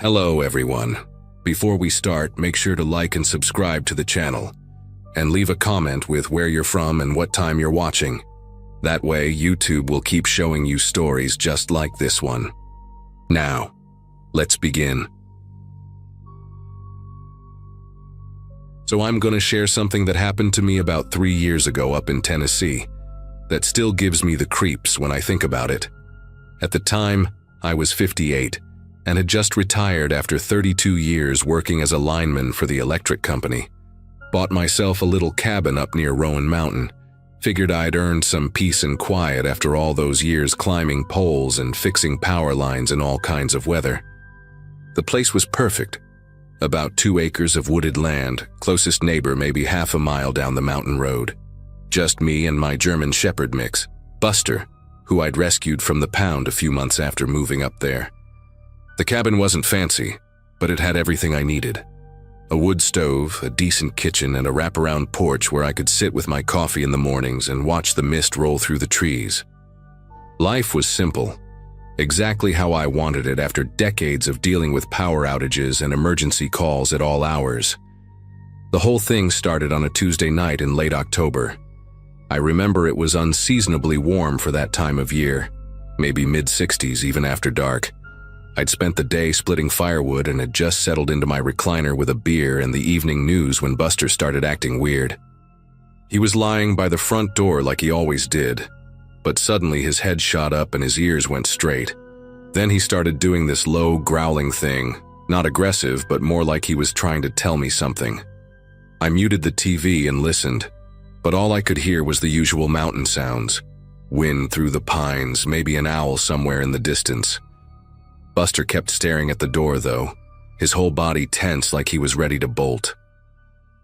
Hello everyone. Before we start, make sure to like and subscribe to the channel, and leave a comment with where you're from and what time you're watching. That way, YouTube will keep showing you stories just like this one. Now, let's begin. So I'm gonna share something that happened to me about 3 years ago up in Tennessee that still gives me the creeps when I think about it. At the time, I was 58 and had just retired after 32 years working as a lineman for the electric company. Bought myself a little cabin up near Rowan Mountain. Figured I'd earned some peace and quiet after all those years climbing poles and fixing power lines in all kinds of weather. The place was perfect. About 2 acres of wooded land, closest neighbor maybe half a mile down the mountain road. Just me and my German Shepherd mix, Buster, who I'd rescued from the pound a few months after moving up there. The cabin wasn't fancy, but it had everything I needed. A wood stove, a decent kitchen, and a wraparound porch where I could sit with my coffee in the mornings and watch the mist roll through the trees. Life was simple, exactly how I wanted it after decades of dealing with power outages and emergency calls at all hours. The whole thing started on a Tuesday night in late October. I remember it was unseasonably warm for that time of year, maybe mid-60s even after dark. I'd spent the day splitting firewood and had just settled into my recliner with a beer and the evening news when Buster started acting weird. He was lying by the front door like he always did, but suddenly his head shot up and his ears went straight. Then he started doing this low, growling thing, not aggressive, but more like he was trying to tell me something. I muted the TV and listened, but all I could hear was the usual mountain sounds. Wind through the pines, maybe an owl somewhere in the distance. Buster kept staring at the door though, his whole body tense like he was ready to bolt.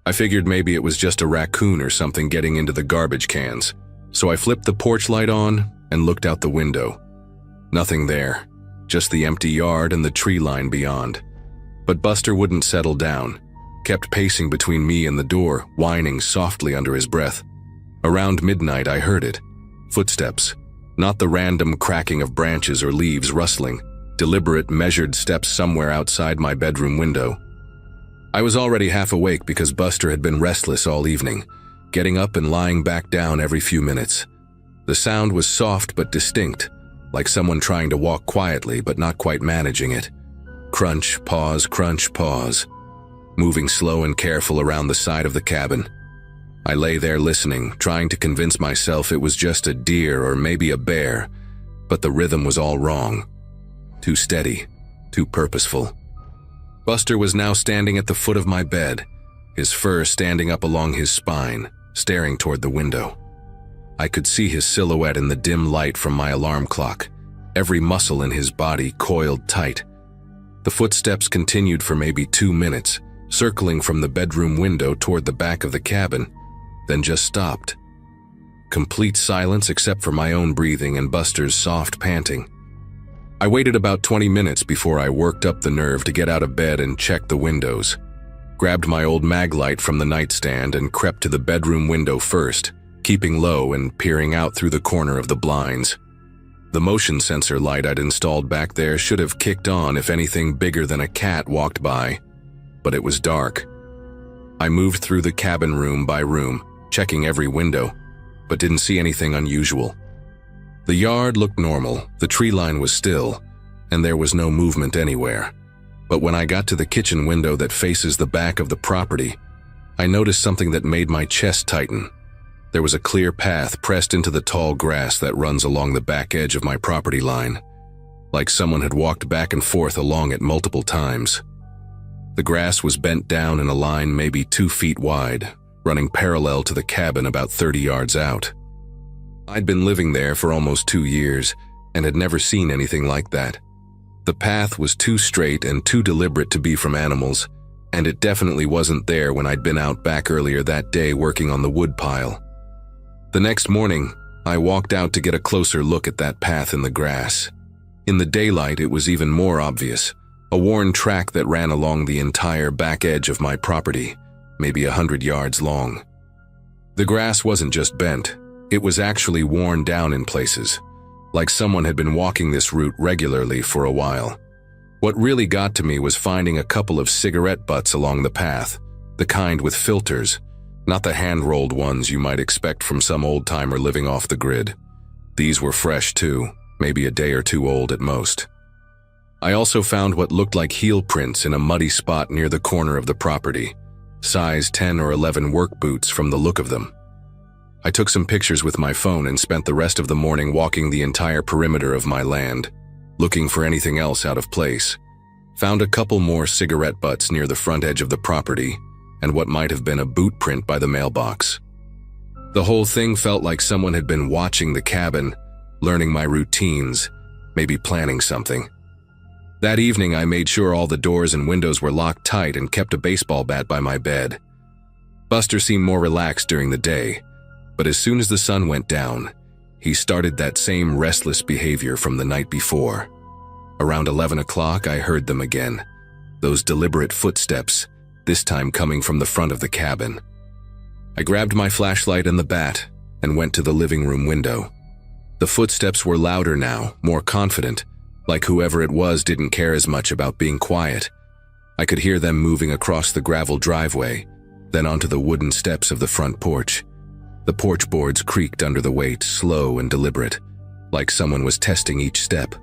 I figured maybe it was just a raccoon or something getting into the garbage cans, so I flipped the porch light on and looked out the window. Nothing there, just the empty yard and the tree line beyond. But Buster wouldn't settle down, kept pacing between me and the door, whining softly under his breath. Around midnight I heard it. Footsteps, not the random cracking of branches or leaves rustling. Deliberate, measured steps somewhere outside my bedroom window. I was already half awake because Buster had been restless all evening, getting up and lying back down every few minutes. The sound was soft but distinct, like someone trying to walk quietly but not quite managing it. Crunch, pause, moving slow and careful around the side of the cabin. I lay there listening, trying to convince myself it was just a deer or maybe a bear, but the rhythm was all wrong. Too steady, too purposeful. Buster was now standing at the foot of my bed, his fur standing up along his spine, staring toward the window. I could see his silhouette in the dim light from my alarm clock, every muscle in his body coiled tight. The footsteps continued for maybe 2 minutes, circling from the bedroom window toward the back of the cabin, then just stopped. Complete silence except for my own breathing and Buster's soft panting. I waited about 20 minutes before I worked up the nerve to get out of bed and check the windows. Grabbed my old mag light from the nightstand and crept to the bedroom window first, keeping low and peering out through the corner of the blinds. The motion sensor light I'd installed back there should have kicked on if anything bigger than a cat walked by, but it was dark. I moved through the cabin room by room, checking every window, but didn't see anything unusual. The yard looked normal, the tree line was still, and there was no movement anywhere. But when I got to the kitchen window that faces the back of the property, I noticed something that made my chest tighten. There was a clear path pressed into the tall grass that runs along the back edge of my property line, like someone had walked back and forth along it multiple times. The grass was bent down in a line maybe 2 feet wide, running parallel to the cabin about 30 yards out. I'd been living there for almost 2 years and had never seen anything like that. The path was too straight and too deliberate to be from animals, and it definitely wasn't there when I'd been out back earlier that day working on the wood pile. The next morning, I walked out to get a closer look at that path in the grass. In the daylight, it was even more obvious, a worn track that ran along the entire back edge of my property, maybe 100 yards long. The grass wasn't just bent. It was actually worn down in places, like someone had been walking this route regularly for a while. What really got to me was finding a couple of cigarette butts along the path, the kind with filters, not the hand-rolled ones you might expect from some old-timer living off the grid. These were fresh too, maybe a day or two old at most. I also found what looked like heel prints in a muddy spot near the corner of the property, size 10 or 11 work boots from the look of them. I took some pictures with my phone and spent the rest of the morning walking the entire perimeter of my land, looking for anything else out of place. Found a couple more cigarette butts near the front edge of the property, and what might have been a boot print by the mailbox. The whole thing felt like someone had been watching the cabin, learning my routines, maybe planning something. That evening, I made sure all the doors and windows were locked tight and kept a baseball bat by my bed. Buster seemed more relaxed during the day, but as soon as the sun went down, he started that same restless behavior from the night before. Around 11 o'clock, I heard them again, those deliberate footsteps, this time coming from the front of the cabin. I grabbed my flashlight and the bat and went to the living room window. The footsteps were louder now, more confident, like whoever it was didn't care as much about being quiet. I could hear them moving across the gravel driveway, then onto the wooden steps of the front porch. The porch boards creaked under the weight, slow and deliberate, like someone was testing each step.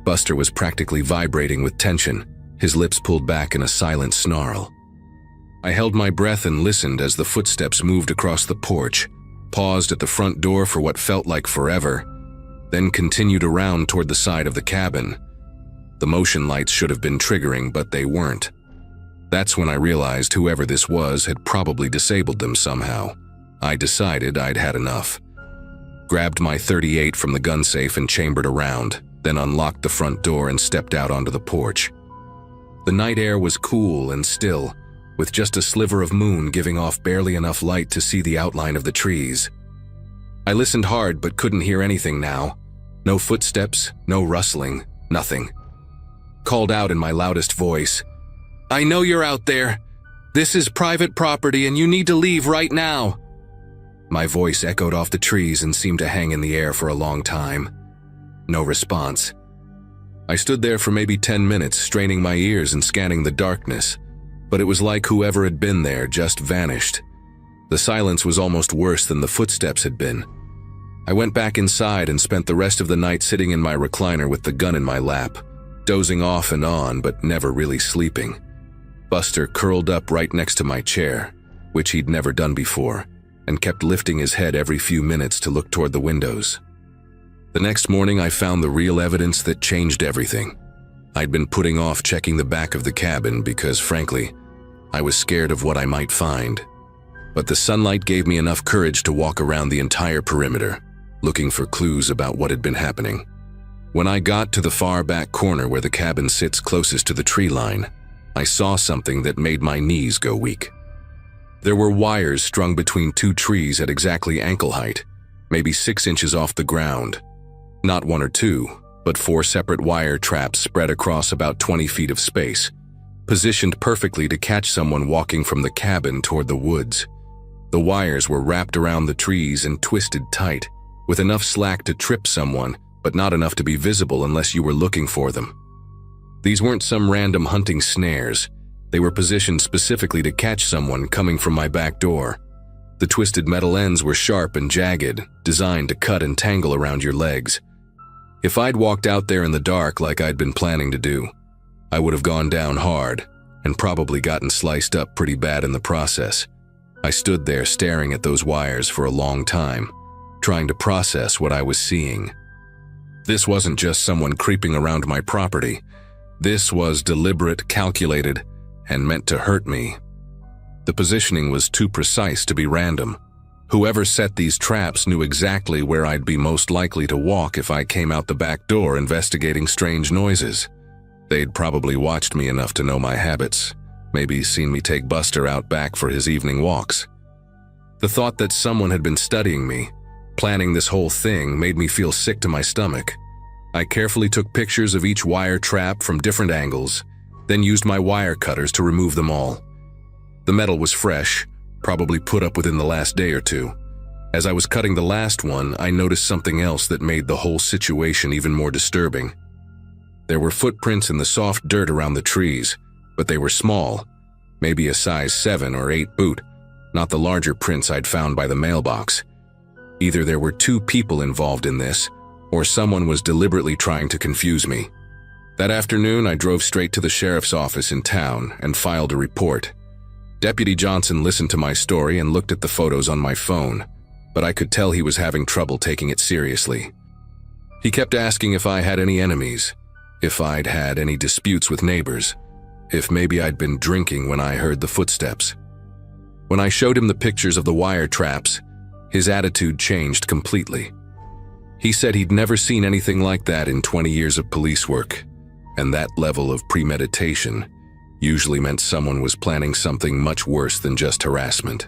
Buster was practically vibrating with tension, his lips pulled back in a silent snarl. I held my breath and listened as the footsteps moved across the porch, paused at the front door for what felt like forever, then continued around toward the side of the cabin. The motion lights should have been triggering, but they weren't. That's when I realized whoever this was had probably disabled them somehow. I decided I'd had enough. Grabbed my .38 from the gun safe and chambered around, then unlocked the front door and stepped out onto the porch. The night air was cool and still, with just a sliver of moon giving off barely enough light to see the outline of the trees. I listened hard but couldn't hear anything now. No footsteps, no rustling, nothing. Called out in my loudest voice, "I know you're out there. This is private property and you need to leave right now." My voice echoed off the trees and seemed to hang in the air for a long time. No response. I stood there for maybe 10 minutes, straining my ears and scanning the darkness, but it was like whoever had been there just vanished. The silence was almost worse than the footsteps had been. I went back inside and spent the rest of the night sitting in my recliner with the gun in my lap, dozing off and on but never really sleeping. Buster curled up right next to my chair, which he'd never done before, and kept lifting his head every few minutes to look toward the windows. The next morning, I found the real evidence that changed everything. I'd been putting off checking the back of the cabin because, frankly, I was scared of what I might find. But the sunlight gave me enough courage to walk around the entire perimeter, looking for clues about what had been happening. When I got to the far back corner where the cabin sits closest to the tree line, I saw something that made my knees go weak. There were wires strung between two trees at exactly ankle height, maybe 6 inches off the ground. Not one or two, but 4 separate wire traps spread across about 20 feet of space, positioned perfectly to catch someone walking from the cabin toward the woods. The wires were wrapped around the trees and twisted tight, with enough slack to trip someone, but not enough to be visible unless you were looking for them. These weren't some random hunting snares. They were positioned specifically to catch someone coming from my back door. The twisted metal ends were sharp and jagged, designed to cut and tangle around your legs. If I'd walked out there in the dark like I'd been planning to do, I would have gone down hard and probably gotten sliced up pretty bad in the process. I stood there staring at those wires for a long time, trying to process what I was seeing. This wasn't just someone creeping around my property. This was deliberate, calculated, and meant to hurt me. The positioning was too precise to be random. Whoever set these traps knew exactly where I'd be most likely to walk if I came out the back door investigating strange noises. They'd probably watched me enough to know my habits, maybe seen me take Buster out back for his evening walks. The thought that someone had been studying me, planning this whole thing, made me feel sick to my stomach. I carefully took pictures of each wire trap from different angles, then used my wire cutters to remove them all. The metal was fresh, probably put up within the last day or two. As I was cutting the last one, I noticed something else that made the whole situation even more disturbing. There were footprints in the soft dirt around the trees, but they were small, maybe a size 7 or 8 boot, not the larger prints I'd found by the mailbox. Either there were 2 people involved in this, or someone was deliberately trying to confuse me. That afternoon, I drove straight to the sheriff's office in town and filed a report. Deputy Johnson listened to my story and looked at the photos on my phone, but I could tell he was having trouble taking it seriously. He kept asking if I had any enemies, if I'd had any disputes with neighbors, if maybe I'd been drinking when I heard the footsteps. When I showed him the pictures of the wire traps, his attitude changed completely. He said he'd never seen anything like that in 20 years of police work, and that level of premeditation usually meant someone was planning something much worse than just harassment.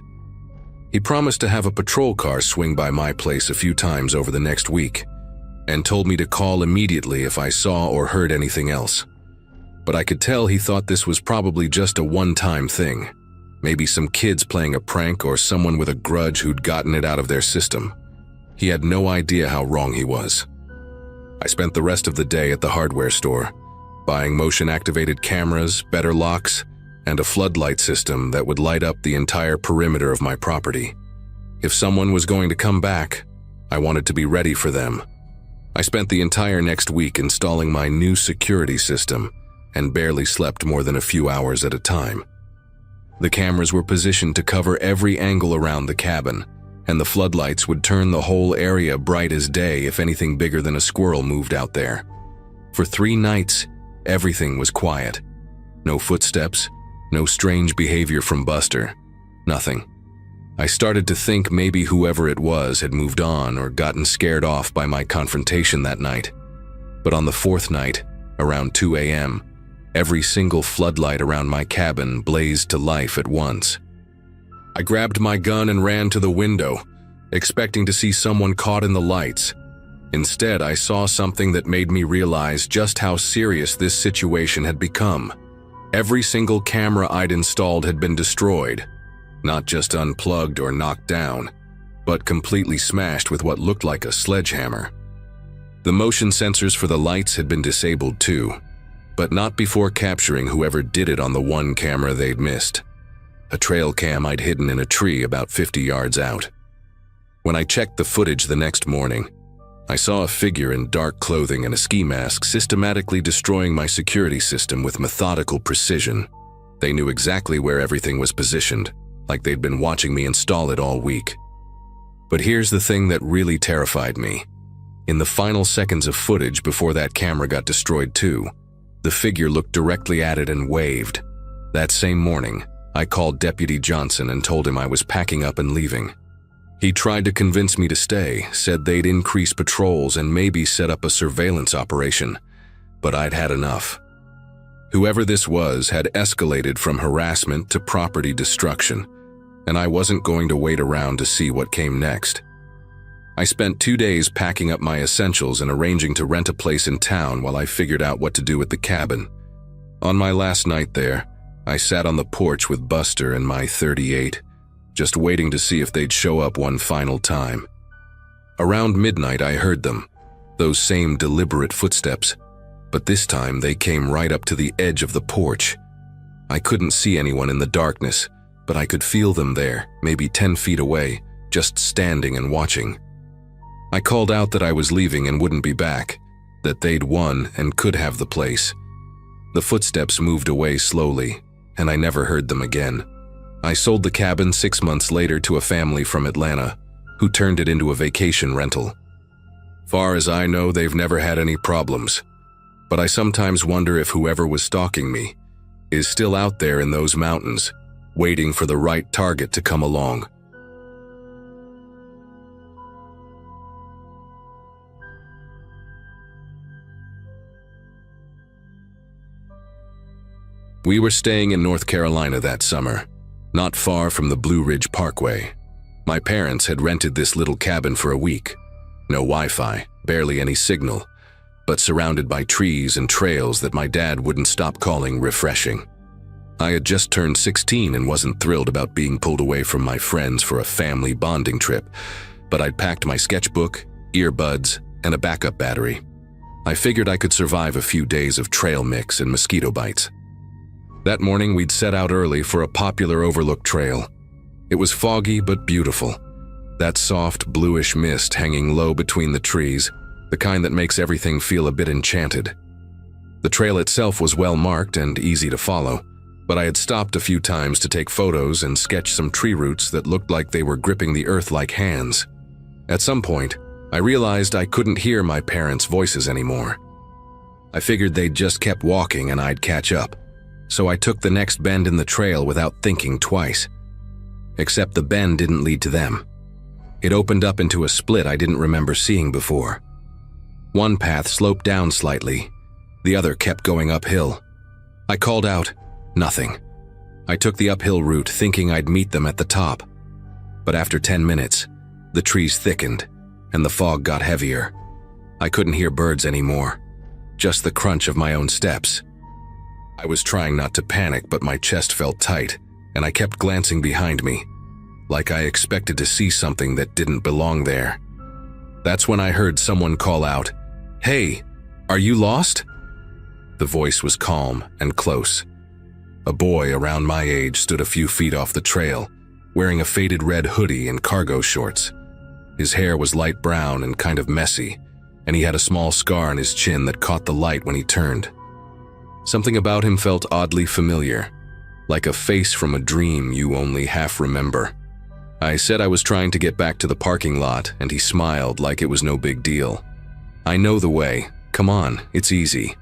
He promised to have a patrol car swing by my place a few times over the next week, and told me to call immediately if I saw or heard anything else. But I could tell he thought this was probably just a one-time thing, maybe some kids playing a prank or someone with a grudge who'd gotten it out of their system. He had no idea how wrong he was. I spent the rest of the day at the hardware store, buying motion-activated cameras, better locks, and a floodlight system that would light up the entire perimeter of my property. If someone was going to come back, I wanted to be ready for them. I spent the entire next week installing my new security system and barely slept more than a few hours at a time. The cameras were positioned to cover every angle around the cabin, and the floodlights would turn the whole area bright as day if anything bigger than a squirrel moved out there. For 3 nights, everything was quiet. No footsteps, no strange behavior from Buster, nothing. I started to think maybe whoever it was had moved on or gotten scared off by my confrontation that night. But on the 4th night, around 2 a.m., every single floodlight around my cabin blazed to life at once. I grabbed my gun and ran to the window, expecting to see someone caught in the lights. Instead, I saw something that made me realize just how serious this situation had become. Every single camera I'd installed had been destroyed, not just unplugged or knocked down, but completely smashed with what looked like a sledgehammer. The motion sensors for the lights had been disabled too, but not before capturing whoever did it on the one camera they'd missed, a trail cam I'd hidden in a tree about 50 yards out. When I checked the footage the next morning, I saw a figure in dark clothing and a ski mask systematically destroying my security system with methodical precision. They knew exactly where everything was positioned, like they'd been watching me install it all week. But here's the thing that really terrified me. In the final seconds of footage before that camera got destroyed too, the figure looked directly at it and waved. That same morning, I called Deputy Johnson and told him I was packing up and leaving. He tried to convince me to stay, said they'd increase patrols and maybe set up a surveillance operation, but I'd had enough. Whoever this was had escalated from harassment to property destruction, and I wasn't going to wait around to see what came next. I spent 2 days packing up my essentials and arranging to rent a place in town while I figured out what to do with the cabin. On my last night there, I sat on the porch with Buster and my .38, just waiting to see if they'd show up one final time. Around midnight I heard them, those same deliberate footsteps, but this time they came right up to the edge of the porch. I couldn't see anyone in the darkness, but I could feel them there, maybe 10 feet away, just standing and watching. I called out that I was leaving and wouldn't be back, that they'd won and could have the place. The footsteps moved away slowly, and I never heard them again. I sold the cabin 6 months later to a family from Atlanta, who turned it into a vacation rental. Far as I know, they've never had any problems, but I sometimes wonder if whoever was stalking me is still out there in those mountains, waiting for the right target to come along. We were staying in North Carolina that summer, not far from the Blue Ridge Parkway. My parents had rented this little cabin for a week. No Wi-Fi, barely any signal, but surrounded by trees and trails that my dad wouldn't stop calling refreshing. I had just turned 16 and wasn't thrilled about being pulled away from my friends for a family bonding trip, but I'd packed my sketchbook, earbuds, and a backup battery. I figured I could survive a few days of trail mix and mosquito bites. That morning, we'd set out early for a popular overlook trail. It was foggy but beautiful. That soft, bluish mist hanging low between the trees, the kind that makes everything feel a bit enchanted. The trail itself was well marked and easy to follow, but I had stopped a few times to take photos and sketch some tree roots that looked like they were gripping the earth like hands. At some point, I realized I couldn't hear my parents' voices anymore. I figured they'd just kept walking and I'd catch up, so I took the next bend in the trail without thinking twice. Except the bend didn't lead to them. It opened up into a split I didn't remember seeing before. One path sloped down slightly, the other kept going uphill. I called out, nothing. I took the uphill route thinking I'd meet them at the top. But after 10 minutes, the trees thickened and the fog got heavier. I couldn't hear birds anymore, just the crunch of my own steps. I was trying not to panic, but my chest felt tight, and I kept glancing behind me, like I expected to see something that didn't belong there. That's when I heard someone call out, "Hey, are you lost?" The voice was calm and close. A boy around my age stood a few feet off the trail, wearing a faded red hoodie and cargo shorts. His hair was light brown and kind of messy, and he had a small scar on his chin that caught the light when he turned. Something about him felt oddly familiar, like a face from a dream you only half remember. I said I was trying to get back to the parking lot, and he smiled like it was no big deal. "I know the way. Come on, it's easy."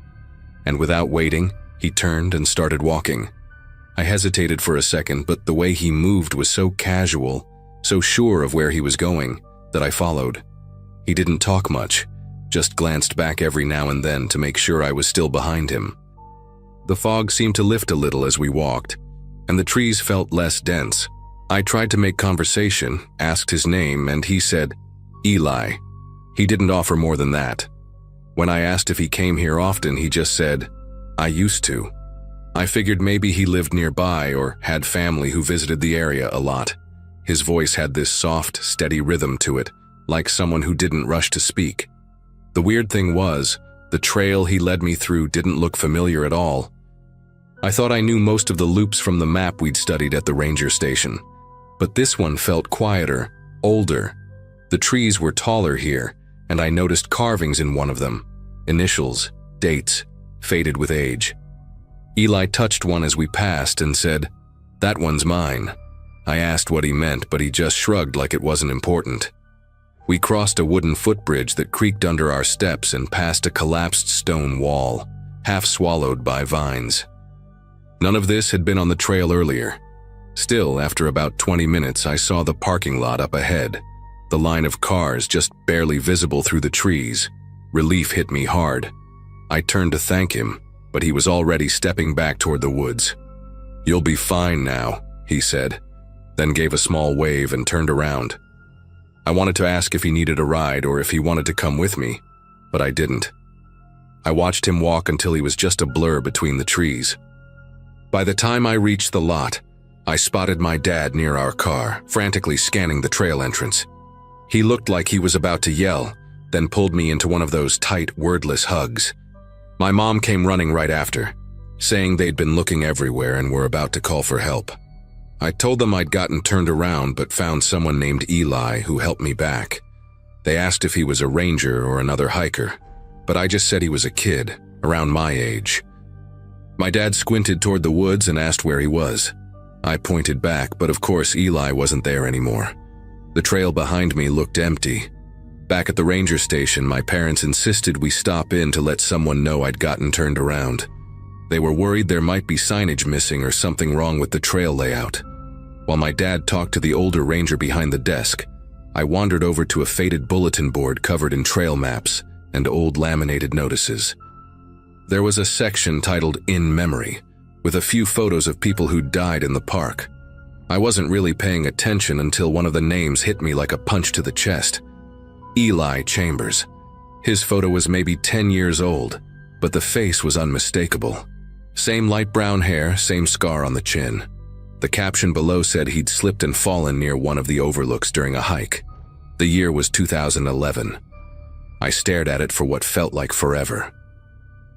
And without waiting, he turned and started walking. I hesitated for a second, but the way he moved was so casual, so sure of where he was going, that I followed. He didn't talk much, just glanced back every now and then to make sure I was still behind him. The fog seemed to lift a little as we walked, and the trees felt less dense. I tried to make conversation, asked his name, and he said, "Eli." He didn't offer more than that. When I asked if he came here often, he just said, "I used to." I figured maybe he lived nearby or had family who visited the area a lot. His voice had this soft, steady rhythm to it, like someone who didn't rush to speak. The weird thing was, the trail he led me through didn't look familiar at all. I thought I knew most of the loops from the map we'd studied at the ranger station, but this one felt quieter, older. The trees were taller here, and I noticed carvings in one of them, initials, dates, faded with age. Eli touched one as we passed and said, "That one's mine." I asked what he meant, but he just shrugged like it wasn't important. We crossed a wooden footbridge that creaked under our steps and passed a collapsed stone wall, half swallowed by vines. None of this had been on the trail earlier. Still, after about 20 minutes, I saw the parking lot up ahead, the line of cars just barely visible through the trees. Relief hit me hard. I turned to thank him, but he was already stepping back toward the woods. "You'll be fine now," he said, then gave a small wave and turned around. I wanted to ask if he needed a ride or if he wanted to come with me, but I didn't. I watched him walk until he was just a blur between the trees. By the time I reached the lot, I spotted my dad near our car, frantically scanning the trail entrance. He looked like he was about to yell, then pulled me into one of those tight, wordless hugs. My mom came running right after, saying they'd been looking everywhere and were about to call for help. I told them I'd gotten turned around but found someone named Eli who helped me back. They asked if he was a ranger or another hiker, but I just said he was a kid, around my age. My dad squinted toward the woods and asked where he was. I pointed back, but of course Eli wasn't there anymore. The trail behind me looked empty. Back at the ranger station, my parents insisted we stop in to let someone know I'd gotten turned around. They were worried there might be signage missing or something wrong with the trail layout. While my dad talked to the older ranger behind the desk, I wandered over to a faded bulletin board covered in trail maps and old laminated notices. There was a section titled "In Memory," with a few photos of people who'd died in the park. I wasn't really paying attention until one of the names hit me like a punch to the chest. Eli Chambers. His photo was maybe 10 years old, but the face was unmistakable. Same light brown hair, same scar on the chin. The caption below said he'd slipped and fallen near one of the overlooks during a hike. The year was 2011. I stared at it for what felt like forever.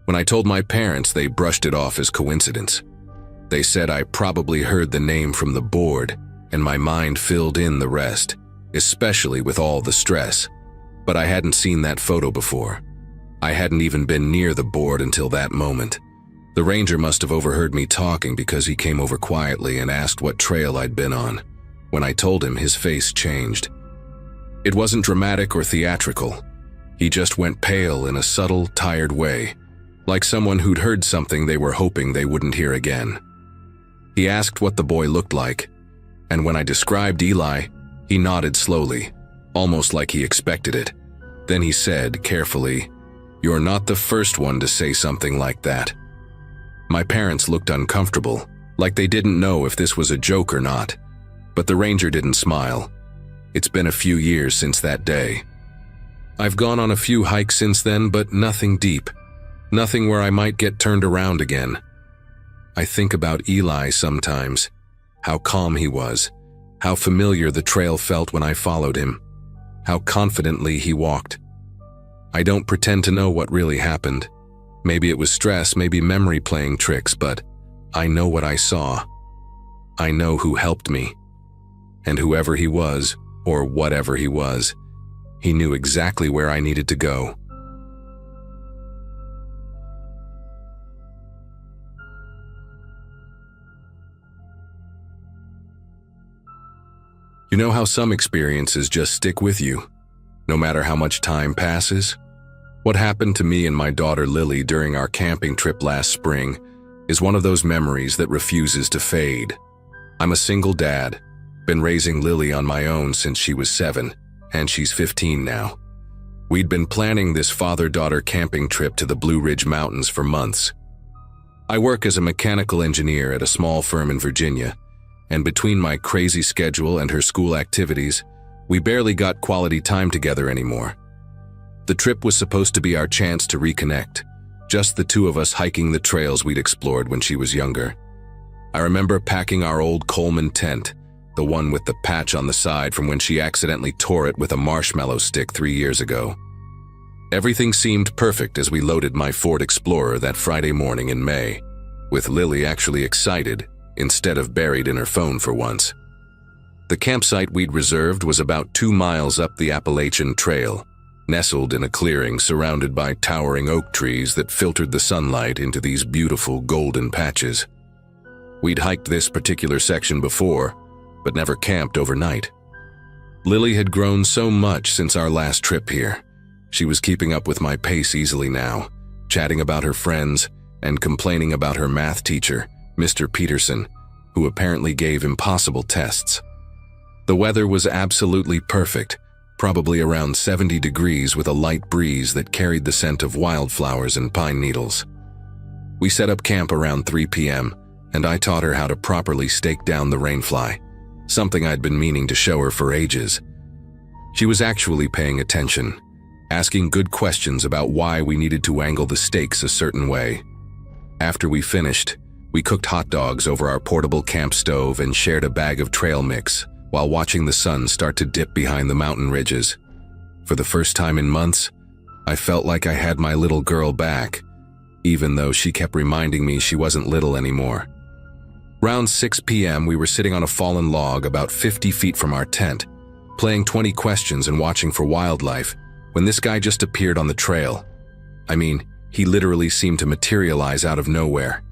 When I told my parents, they brushed it off as coincidence. They said I probably heard the name from the board, and my mind filled in the rest, especially with all the stress. But I hadn't seen that photo before. I hadn't even been near the board until that moment. The ranger must have overheard me talking because he came over quietly and asked what trail I'd been on. When I told him, his face changed. It wasn't dramatic or theatrical. He just went pale in a subtle, tired way, like someone who'd heard something they were hoping they wouldn't hear again. He asked what the boy looked like, and when I described Eli, he nodded slowly, almost like he expected it. Then he said, carefully, "You're not the first one to say something like that." My parents looked uncomfortable, like they didn't know if this was a joke or not, but the ranger didn't smile. It's been a few years since that day. I've gone on a few hikes since then, but nothing deep. Nothing where I might get turned around again. I think about Eli sometimes, how calm he was, how familiar the trail felt when I followed him, how confidently he walked. I don't pretend to know what really happened. Maybe it was stress, maybe memory playing tricks, but I know what I saw. I know who helped me. And whoever he was, or whatever he was, he knew exactly where I needed to go. You know how some experiences just stick with you, no matter how much time passes? What happened to me and my daughter Lily during our camping trip last spring is one of those memories that refuses to fade. I'm a single dad, been raising Lily on my own since she was 7, and she's 15 now. We'd been planning this father-daughter camping trip to the Blue Ridge Mountains for months. I work as a mechanical engineer at a small firm in Virginia, and between my crazy schedule and her school activities, we barely got quality time together anymore. The trip was supposed to be our chance to reconnect, just the two of us hiking the trails we'd explored when she was younger. I remember packing our old Coleman tent, the one with the patch on the side from when she accidentally tore it with a marshmallow stick 3 years ago. Everything seemed perfect as we loaded my Ford Explorer that Friday morning in May, with Lily actually excited instead of buried in her phone for once. The campsite we'd reserved was about 2 miles up the Appalachian Trail, nestled in a clearing surrounded by towering oak trees that filtered the sunlight into these beautiful golden patches. We'd hiked this particular section before, but never camped overnight. Lily had grown so much since our last trip here. She was keeping up with my pace easily now, chatting about her friends and complaining about her math teacher, Mr. Peterson, who apparently gave impossible tests. The weather was absolutely perfect, probably around 70 degrees with a light breeze that carried the scent of wildflowers and pine needles. We set up camp around 3 p.m., and I taught her how to properly stake down the rainfly, something I'd been meaning to show her for ages. She was actually paying attention, asking good questions about why we needed to angle the stakes a certain way. After we finished, we cooked hot dogs over our portable camp stove and shared a bag of trail mix while watching the sun start to dip behind the mountain ridges. For the first time in months, I felt like I had my little girl back, even though she kept reminding me she wasn't little anymore. Round 6 p.m., we were sitting on a fallen log about 50 feet from our tent, playing 20 questions and watching for wildlife, when this guy just appeared on the trail. I mean, he literally seemed to materialize out of nowhere.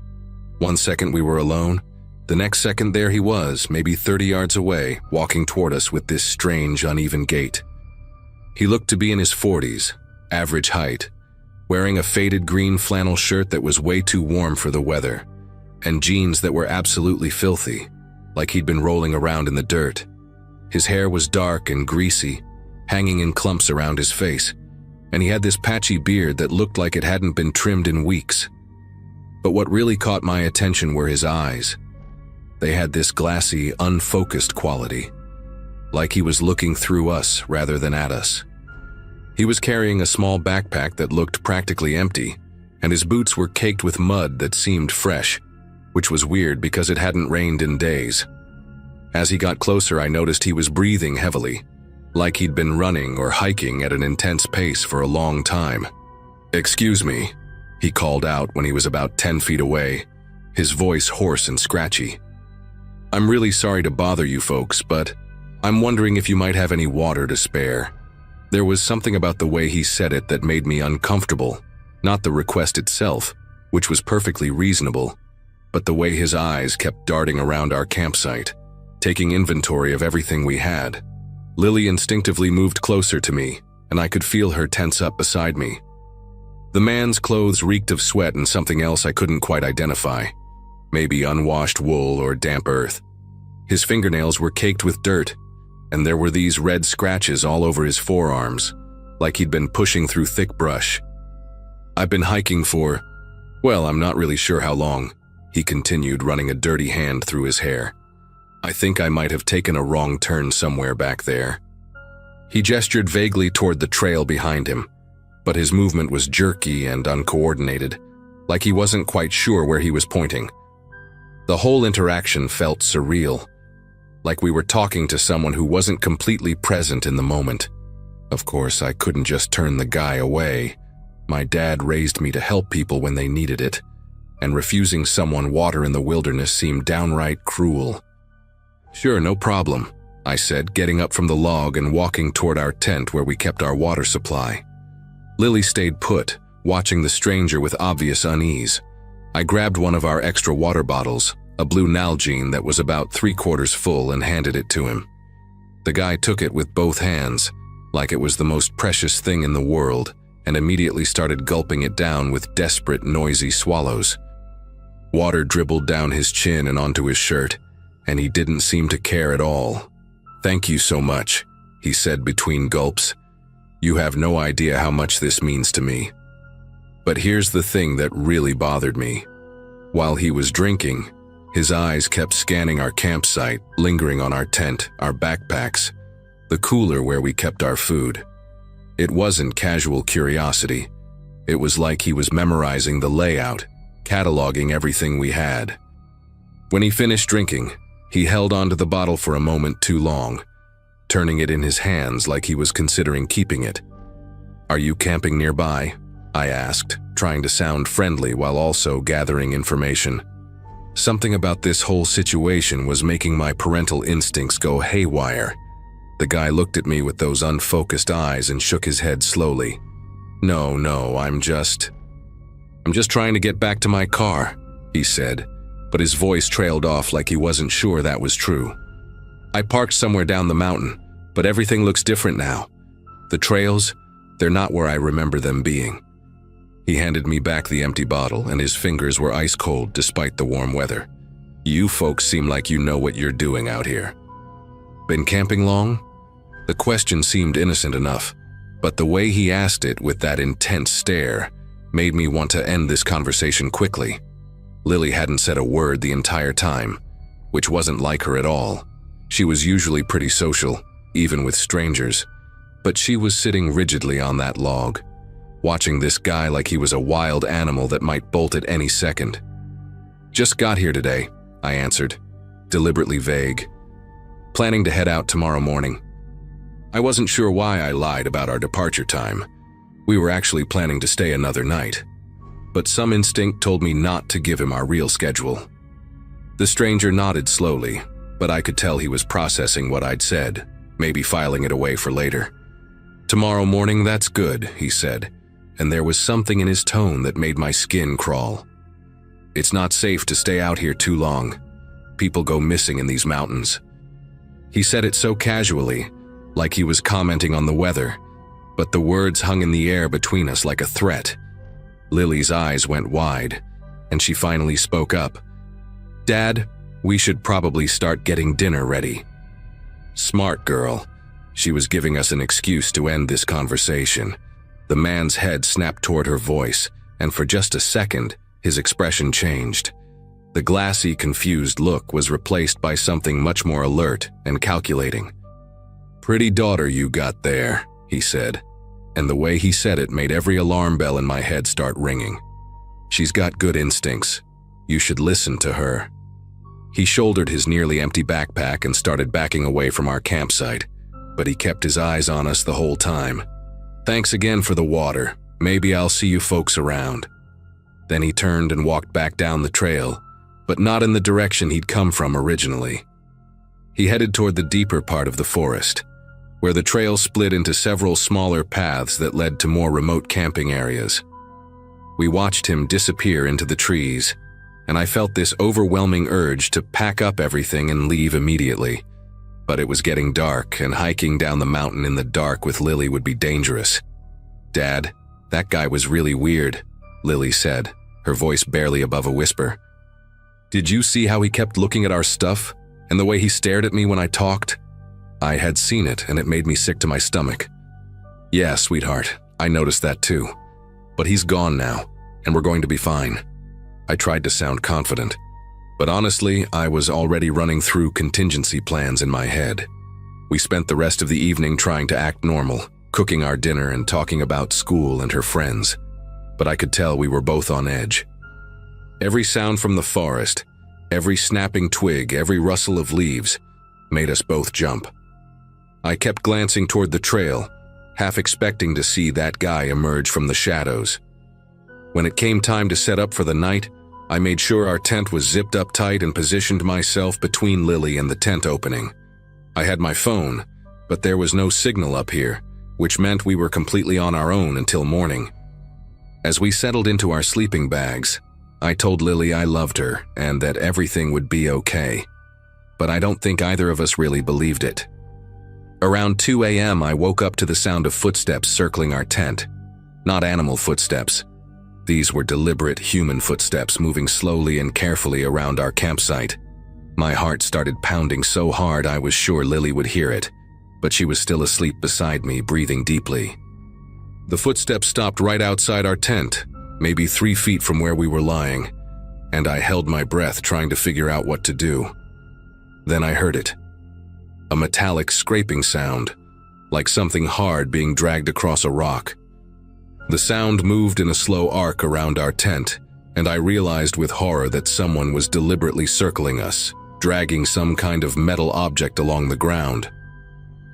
1 second we were alone, the next second there he was, maybe 30 yards away, walking toward us with this strange, uneven gait. He looked to be in his 40s, average height, wearing a faded green flannel shirt that was way too warm for the weather, and jeans that were absolutely filthy, like he'd been rolling around in the dirt. His hair was dark and greasy, hanging in clumps around his face, and he had this patchy beard that looked like it hadn't been trimmed in weeks. But what really caught my attention were his eyes. They had this glassy, unfocused quality, like he was looking through us rather than at us. He was carrying a small backpack that looked practically empty, and his boots were caked with mud that seemed fresh, which was weird because it hadn't rained in days. As he got closer, I noticed he was breathing heavily, like he'd been running or hiking at an intense pace for a long time. "Excuse me," he called out when he was about 10 feet away, his voice hoarse and scratchy. "I'm really sorry to bother you folks, but I'm wondering if you might have any water to spare." There was something about the way he said it that made me uncomfortable, not the request itself, which was perfectly reasonable, but the way his eyes kept darting around our campsite, taking inventory of everything we had. Lily instinctively moved closer to me, and I could feel her tense up beside me. The man's clothes reeked of sweat and something else I couldn't quite identify, maybe unwashed wool or damp earth. His fingernails were caked with dirt, and there were these red scratches all over his forearms, like he'd been pushing through thick brush. "I've been hiking for, well, I'm not really sure how long," he continued, running a dirty hand through his hair. "I think I might have taken a wrong turn somewhere back there." He gestured vaguely toward the trail behind him, but his movement was jerky and uncoordinated, like he wasn't quite sure where he was pointing. The whole interaction felt surreal, like we were talking to someone who wasn't completely present in the moment. Of course, I couldn't just turn the guy away. My dad raised me to help people when they needed it, and refusing someone water in the wilderness seemed downright cruel. "Sure, no problem," I said, getting up from the log and walking toward our tent where we kept our water supply. Lily stayed put, watching the stranger with obvious unease. I grabbed one of our extra water bottles, a blue Nalgene that was about 3/4 full, and handed it to him. The guy took it with both hands, like it was the most precious thing in the world, and immediately started gulping it down with desperate, noisy swallows. Water dribbled down his chin and onto his shirt, and he didn't seem to care at all. "Thank you so much," he said between gulps. "You have no idea how much this means to me." But here's the thing that really bothered me. While he was drinking, his eyes kept scanning our campsite, lingering on our tent, our backpacks, the cooler where we kept our food. It wasn't casual curiosity. It was like he was memorizing the layout, cataloging everything we had. When he finished drinking, he held onto the bottle for a moment too long, turning it in his hands like he was considering keeping it. "Are you camping nearby?" I asked, trying to sound friendly while also gathering information. Something about this whole situation was making my parental instincts go haywire. The guy looked at me with those unfocused eyes and shook his head slowly. No, I'm just trying to get back to my car," he said, but his voice trailed off like he wasn't sure that was true. "I parked somewhere down the mountain, but everything looks different now. The trails, they're not where I remember them being." He handed me back the empty bottle, and his fingers were ice cold despite the warm weather. "You folks seem like you know what you're doing out here." "Been camping long?" The question seemed innocent enough, but the way he asked it with that intense stare made me want to end this conversation quickly. Lily hadn't said a word the entire time, which wasn't like her at all. She was usually pretty social, even with strangers, but she was sitting rigidly on that log, watching this guy like he was a wild animal that might bolt at any second. "Just got here today," I answered, deliberately vague. "Planning to head out tomorrow morning." I wasn't sure why I lied about our departure time. We were actually planning to stay another night, but some instinct told me not to give him our real schedule. The stranger nodded slowly, but I could tell he was processing what I'd said, maybe filing it away for later. "Tomorrow morning, that's good," he said, and there was something in his tone that made my skin crawl. "It's not safe to stay out here too long. People go missing in these mountains." He said it so casually, like he was commenting on the weather, but the words hung in the air between us like a threat. Lily's eyes went wide, and she finally spoke up. "Dad, we should probably start getting dinner ready." Smart girl. She was giving us an excuse to end this conversation. The man's head snapped toward her voice, and for just a second, his expression changed. The glassy, confused look was replaced by something much more alert and calculating. "Pretty daughter you got there," he said, and the way he said it made every alarm bell in my head start ringing. "She's got good instincts. You should listen to her." He shouldered his nearly empty backpack and started backing away from our campsite, but he kept his eyes on us the whole time. "Thanks again for the water. Maybe I'll see you folks around." Then he turned and walked back down the trail, but not in the direction he'd come from originally. He headed toward the deeper part of the forest, where the trail split into several smaller paths that led to more remote camping areas. We watched him disappear into the trees, and I felt this overwhelming urge to pack up everything and leave immediately. But it was getting dark, and hiking down the mountain in the dark with Lily would be dangerous. "Dad, that guy was really weird," Lily said, her voice barely above a whisper. "Did you see how he kept looking at our stuff, and the way he stared at me when I talked?" I had seen it, and it made me sick to my stomach. "Yeah, sweetheart, I noticed that too. But he's gone now, and we're going to be fine." I tried to sound confident, but honestly, I was already running through contingency plans in my head. We spent the rest of the evening trying to act normal, cooking our dinner and talking about school and her friends, but I could tell we were both on edge. Every sound from the forest, every snapping twig, every rustle of leaves, made us both jump. I kept glancing toward the trail, half expecting to see that guy emerge from the shadows. When it came time to set up for the night, I made sure our tent was zipped up tight and positioned myself between Lily and the tent opening. I had my phone, but there was no signal up here, which meant we were completely on our own until morning. As we settled into our sleeping bags, I told Lily I loved her and that everything would be okay. But I don't think either of us really believed it. Around 2 a.m., I woke up to the sound of footsteps circling our tent. Not animal footsteps. These were deliberate human footsteps moving slowly and carefully around our campsite. My heart started pounding so hard I was sure Lily would hear it, but she was still asleep beside me, breathing deeply. The footsteps stopped right outside our tent, maybe 3 feet from where we were lying, and I held my breath trying to figure out what to do. Then I heard it. A metallic scraping sound, like something hard being dragged across a rock. The sound moved in a slow arc around our tent, and I realized with horror that someone was deliberately circling us, dragging some kind of metal object along the ground.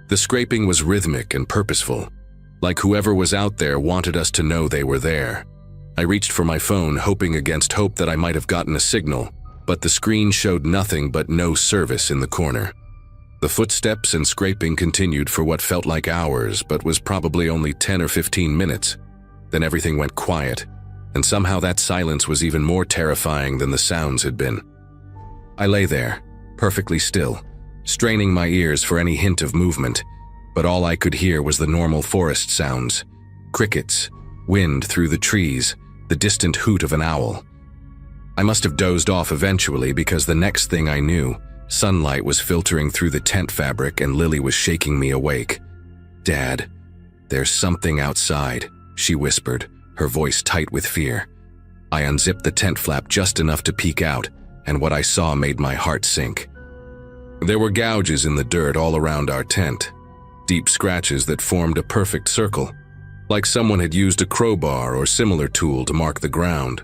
The scraping was rhythmic and purposeful, like whoever was out there wanted us to know they were there. I reached for my phone, hoping against hope that I might have gotten a signal, but the screen showed nothing but no service in the corner. The footsteps and scraping continued for what felt like hours, but was probably only 10 or 15 minutes. Then everything went quiet, and somehow that silence was even more terrifying than the sounds had been. I lay there, perfectly still, straining my ears for any hint of movement, but all I could hear was the normal forest sounds: crickets, wind through the trees, the distant hoot of an owl. I must have dozed off eventually because the next thing I knew, sunlight was filtering through the tent fabric and Lily was shaking me awake. "Dad, there's something outside," she whispered, her voice tight with fear. I unzipped the tent flap just enough to peek out, and what I saw made my heart sink. There were gouges in the dirt all around our tent, deep scratches that formed a perfect circle, like someone had used a crowbar or similar tool to mark the ground.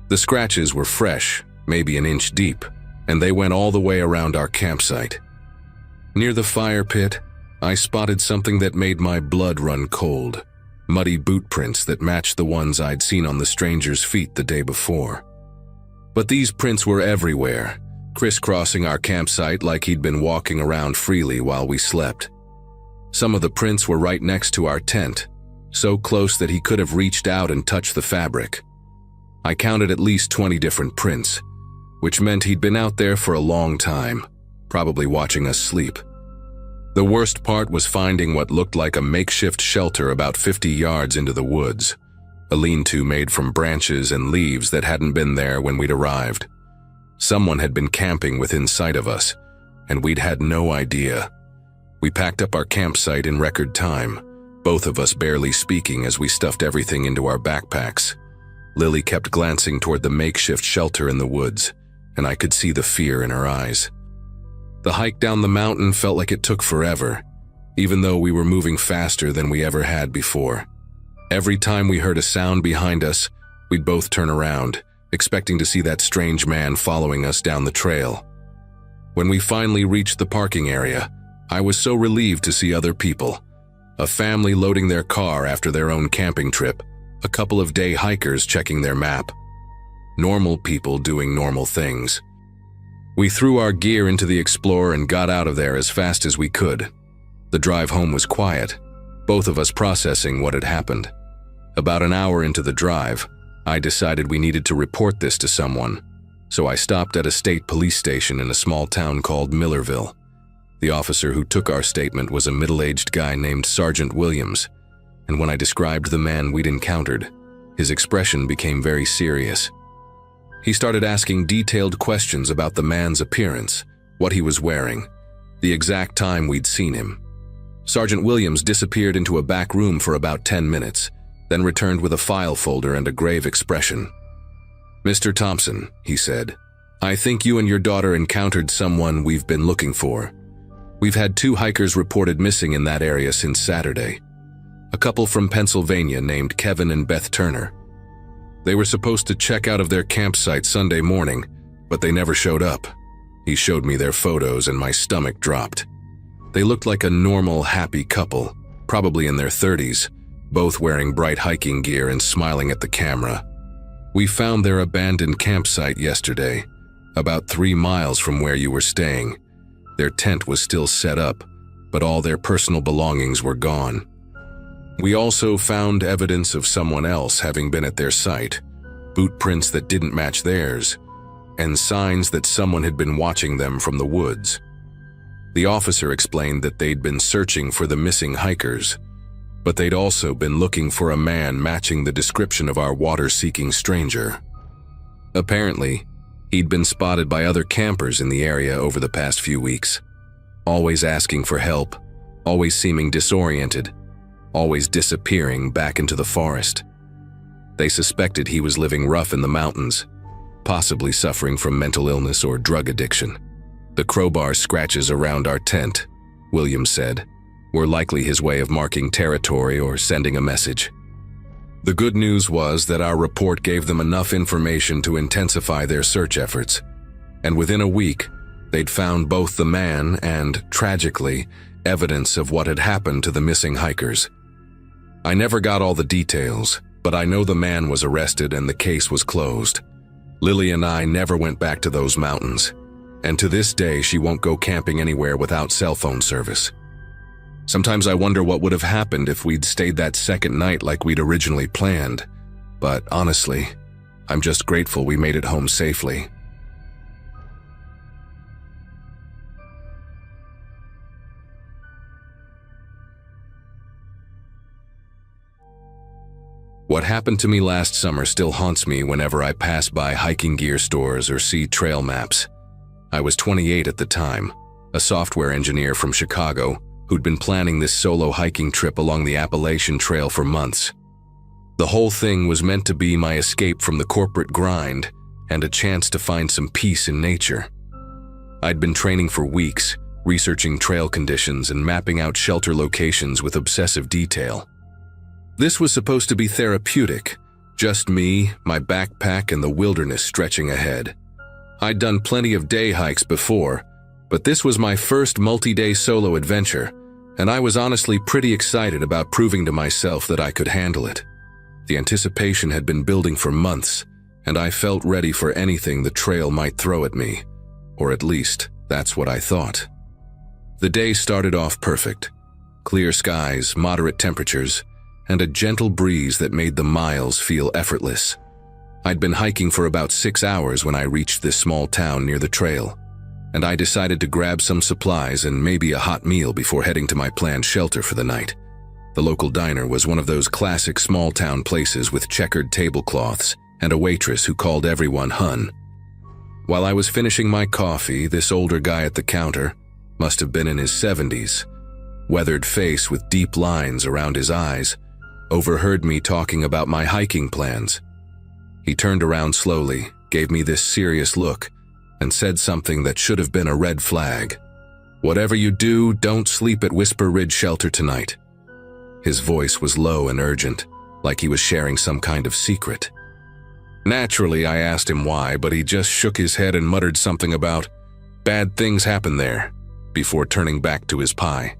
The scratches were fresh, maybe an inch deep, and they went all the way around our campsite. Near the fire pit, I spotted something that made my blood run cold: muddy boot prints that matched the ones I'd seen on the stranger's feet the day before. But these prints were everywhere, crisscrossing our campsite like he'd been walking around freely while we slept. Some of the prints were right next to our tent, so close that he could have reached out and touched the fabric. I counted at least 20 different prints, which meant he'd been out there for a long time, probably watching us sleep. The worst part was finding what looked like a makeshift shelter about 50 yards into the woods, a lean-to made from branches and leaves that hadn't been there when we'd arrived. Someone had been camping within sight of us, and we'd had no idea. We packed up our campsite in record time, both of us barely speaking as we stuffed everything into our backpacks. Lily kept glancing toward the makeshift shelter in the woods, and I could see the fear in her eyes. The hike down the mountain felt like it took forever, even though we were moving faster than we ever had before. Every time we heard a sound behind us, we'd both turn around, expecting to see that strange man following us down the trail. When we finally reached the parking area, I was so relieved to see other people. A family loading their car after their own camping trip, a couple of day hikers checking their map. Normal people doing normal things. We threw our gear into the Explorer and got out of there as fast as we could. The drive home was quiet, both of us processing what had happened. About an hour into the drive, I decided we needed to report this to someone, so I stopped at a state police station in a small town called Millerville. The officer who took our statement was a middle-aged guy named Sergeant Williams, and when I described the man we'd encountered, his expression became very serious. He started asking detailed questions about the man's appearance, what he was wearing, the exact time we'd seen him. Sergeant Williams disappeared into a back room for about 10 minutes, then returned with a file folder and a grave expression. "Mr. Thompson," he said, "I think you and your daughter encountered someone we've been looking for. We've had 2 hikers reported missing in that area since Saturday. A couple from Pennsylvania named Kevin and Beth Turner. They were supposed to check out of their campsite Sunday morning, but they never showed up." He showed me their photos and my stomach dropped. They looked like a normal, happy couple, probably in their 30s, both wearing bright hiking gear and smiling at the camera. "We found their abandoned campsite yesterday, about 3 miles from where you were staying. Their tent was still set up, but all their personal belongings were gone. We also found evidence of someone else having been at their site, boot prints that didn't match theirs, and signs that someone had been watching them from the woods." The officer explained that they'd been searching for the missing hikers, but they'd also been looking for a man matching the description of our water-seeking stranger. Apparently, he'd been spotted by other campers in the area over the past few weeks, always asking for help, always seeming disoriented, always disappearing back into the forest. They suspected he was living rough in the mountains, possibly suffering from mental illness or drug addiction. "The crowbar scratches around our tent," Williams said, "were likely his way of marking territory or sending a message." The good news was that our report gave them enough information to intensify their search efforts, and within a week, they'd found both the man and, tragically, evidence of what had happened to the missing hikers. I never got all the details, but I know the man was arrested and the case was closed. Lily and I never went back to those mountains, and to this day she won't go camping anywhere without cell phone service. Sometimes I wonder what would have happened if we'd stayed that second night like we'd originally planned, but honestly, I'm just grateful we made it home safely. What happened to me last summer still haunts me whenever I pass by hiking gear stores or see trail maps. I was 28 at the time, a software engineer from Chicago who'd been planning this solo hiking trip along the Appalachian Trail for months. The whole thing was meant to be my escape from the corporate grind and a chance to find some peace in nature. I'd been training for weeks, researching trail conditions and mapping out shelter locations with obsessive detail. This was supposed to be therapeutic, just me, my backpack, and the wilderness stretching ahead. I'd done plenty of day hikes before, but this was my first multi-day solo adventure, and I was honestly pretty excited about proving to myself that I could handle it. The anticipation had been building for months, and I felt ready for anything the trail might throw at me, or at least that's what I thought. The day started off perfect. Clear skies, moderate temperatures, and a gentle breeze that made the miles feel effortless. I'd been hiking for about 6 hours when I reached this small town near the trail, and I decided to grab some supplies and maybe a hot meal before heading to my planned shelter for the night. The local diner was one of those classic small-town places with checkered tablecloths and a waitress who called everyone Hun. While I was finishing my coffee, this older guy at the counter, must have been in his 70s, weathered face with deep lines around his eyes, overheard me talking about my hiking plans. He turned around slowly, gave me this serious look, and said something that should have been a red flag. "Whatever you do, don't sleep at Whisper Ridge Shelter tonight." His voice was low and urgent, like he was sharing some kind of secret. Naturally, I asked him why, but he just shook his head and muttered something about, "Bad things happen there." before turning back to his pie.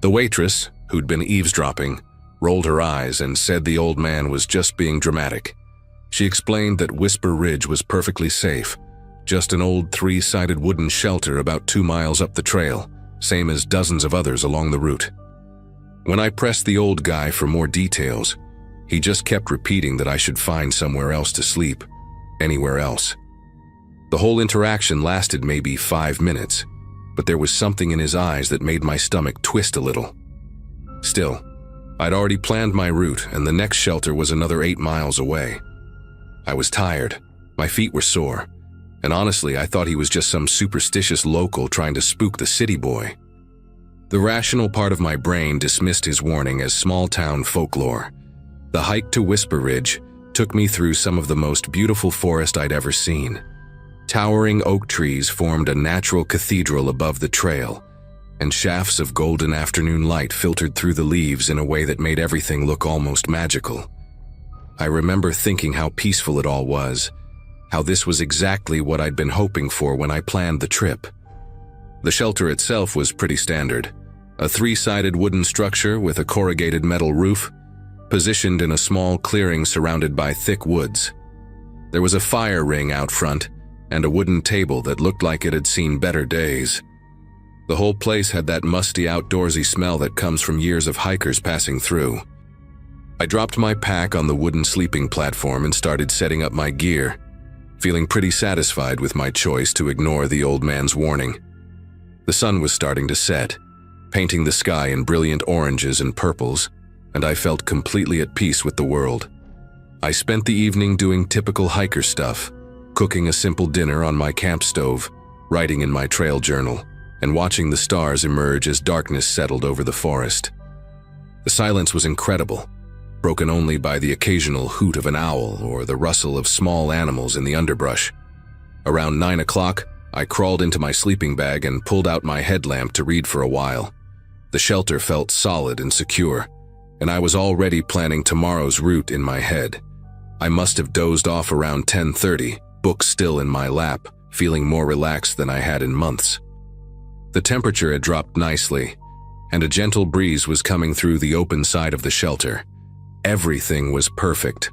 The waitress, who'd been eavesdropping, rolled her eyes and said the old man was just being dramatic. She explained that Whisper Ridge was perfectly safe, just an old 3-sided wooden shelter about 2 miles up the trail, same as dozens of others along the route. When I pressed the old guy for more details, he just kept repeating that I should find somewhere else to sleep, anywhere else. The whole interaction lasted maybe 5 minutes, but there was something in his eyes that made my stomach twist a little. Still, I'd already planned my route, and the next shelter was another 8 miles away. I was tired, my feet were sore, and honestly, I thought he was just some superstitious local trying to spook the city boy. The rational part of my brain dismissed his warning as small-town folklore. The hike to Whisper Ridge took me through some of the most beautiful forest I'd ever seen. Towering oak trees formed a natural cathedral above the trail, and shafts of golden afternoon light filtered through the leaves in a way that made everything look almost magical. I remember thinking how peaceful it all was, how this was exactly what I'd been hoping for when I planned the trip. The shelter itself was pretty standard, a 3-sided wooden structure with a corrugated metal roof, positioned in a small clearing surrounded by thick woods. There was a fire ring out front, and a wooden table that looked like it had seen better days. The whole place had that musty outdoorsy smell that comes from years of hikers passing through. I dropped my pack on the wooden sleeping platform and started setting up my gear, feeling pretty satisfied with my choice to ignore the old man's warning. The sun was starting to set, painting the sky in brilliant oranges and purples, and I felt completely at peace with the world. I spent the evening doing typical hiker stuff, cooking a simple dinner on my camp stove, writing in my trail journal, and watching the stars emerge as darkness settled over the forest. The silence was incredible, broken only by the occasional hoot of an owl or the rustle of small animals in the underbrush. Around 9 o'clock, I crawled into my sleeping bag and pulled out my headlamp to read for a while. The shelter felt solid and secure, and I was already planning tomorrow's route in my head. I must have dozed off around 10:30, book still in my lap, feeling more relaxed than I had in months. The temperature had dropped nicely, and a gentle breeze was coming through the open side of the shelter. Everything was perfect,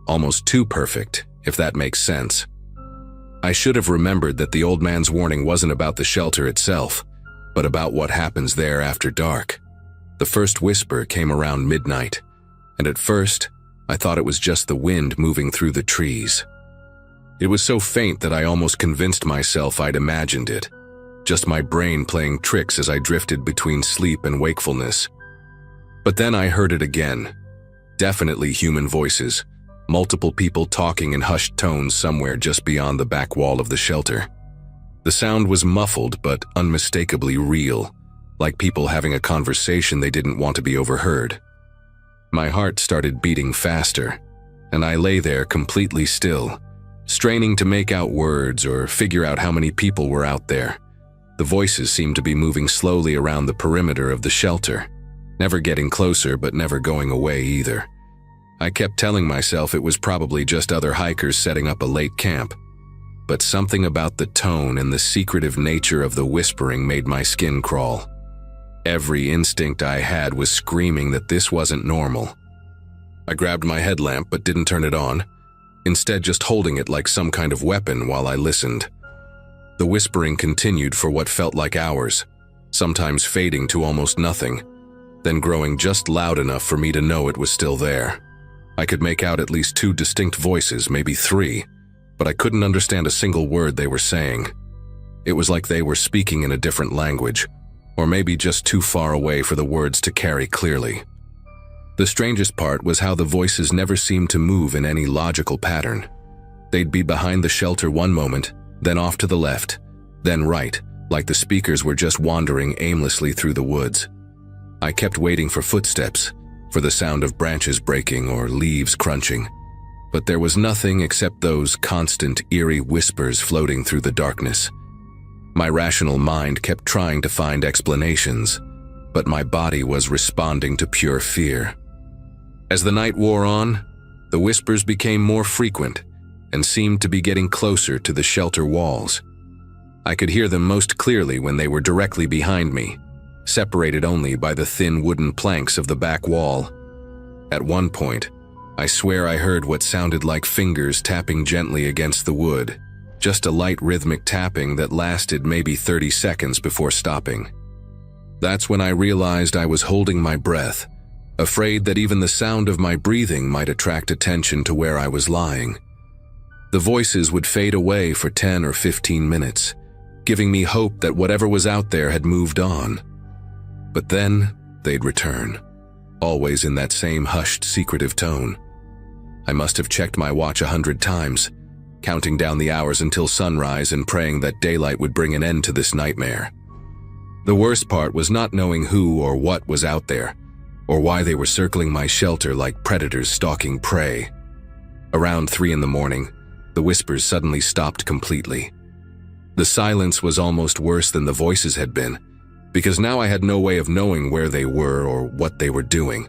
almost too perfect, if that makes sense. I should have remembered that the old man's warning wasn't about the shelter itself, but about what happens there after dark. The first whisper came around midnight, and at first, I thought it was just the wind moving through the trees. It was so faint that I almost convinced myself I'd imagined it, just my brain playing tricks as I drifted between sleep and wakefulness. But then I heard it again. Definitely human voices, multiple people talking in hushed tones somewhere just beyond the back wall of the shelter. The sound was muffled but unmistakably real, like people having a conversation they didn't want to be overheard. My heart started beating faster, and I lay there completely still, straining to make out words or figure out how many people were out there. The voices seemed to be moving slowly around the perimeter of the shelter, never getting closer but never going away either. I kept telling myself it was probably just other hikers setting up a late camp, but something about the tone and the secretive nature of the whispering made my skin crawl. Every instinct I had was screaming that this wasn't normal. I grabbed my headlamp but didn't turn it on, instead just holding it like some kind of weapon while I listened. The whispering continued for what felt like hours, sometimes fading to almost nothing, then growing just loud enough for me to know it was still there. I could make out at least 2 distinct voices, maybe 3, but I couldn't understand a single word they were saying. It was like they were speaking in a different language, or maybe just too far away for the words to carry clearly. The strangest part was how the voices never seemed to move in any logical pattern. They'd be behind the shelter one moment, then off to the left, then right, like the speakers were just wandering aimlessly through the woods. I kept waiting for footsteps, for the sound of branches breaking or leaves crunching, but there was nothing except those constant, eerie whispers floating through the darkness. My rational mind kept trying to find explanations, but my body was responding to pure fear. As the night wore on, the whispers became more frequent and seemed to be getting closer to the shelter walls. I could hear them most clearly when they were directly behind me, separated only by the thin wooden planks of the back wall. At one point, I swear I heard what sounded like fingers tapping gently against the wood, just a light rhythmic tapping that lasted maybe 30 seconds before stopping. That's when I realized I was holding my breath, afraid that even the sound of my breathing might attract attention to where I was lying. The voices would fade away for 10 or 15 minutes, giving me hope that whatever was out there had moved on. But then they'd return, always in that same hushed, secretive tone. I must have checked my watch 100 times, counting down the hours until sunrise and praying that daylight would bring an end to this nightmare. The worst part was not knowing who or what was out there, or why they were circling my shelter like predators stalking prey. Around 3 in the morning, the whispers suddenly stopped completely. The silence was almost worse than the voices had been, because now I had no way of knowing where they were or what they were doing.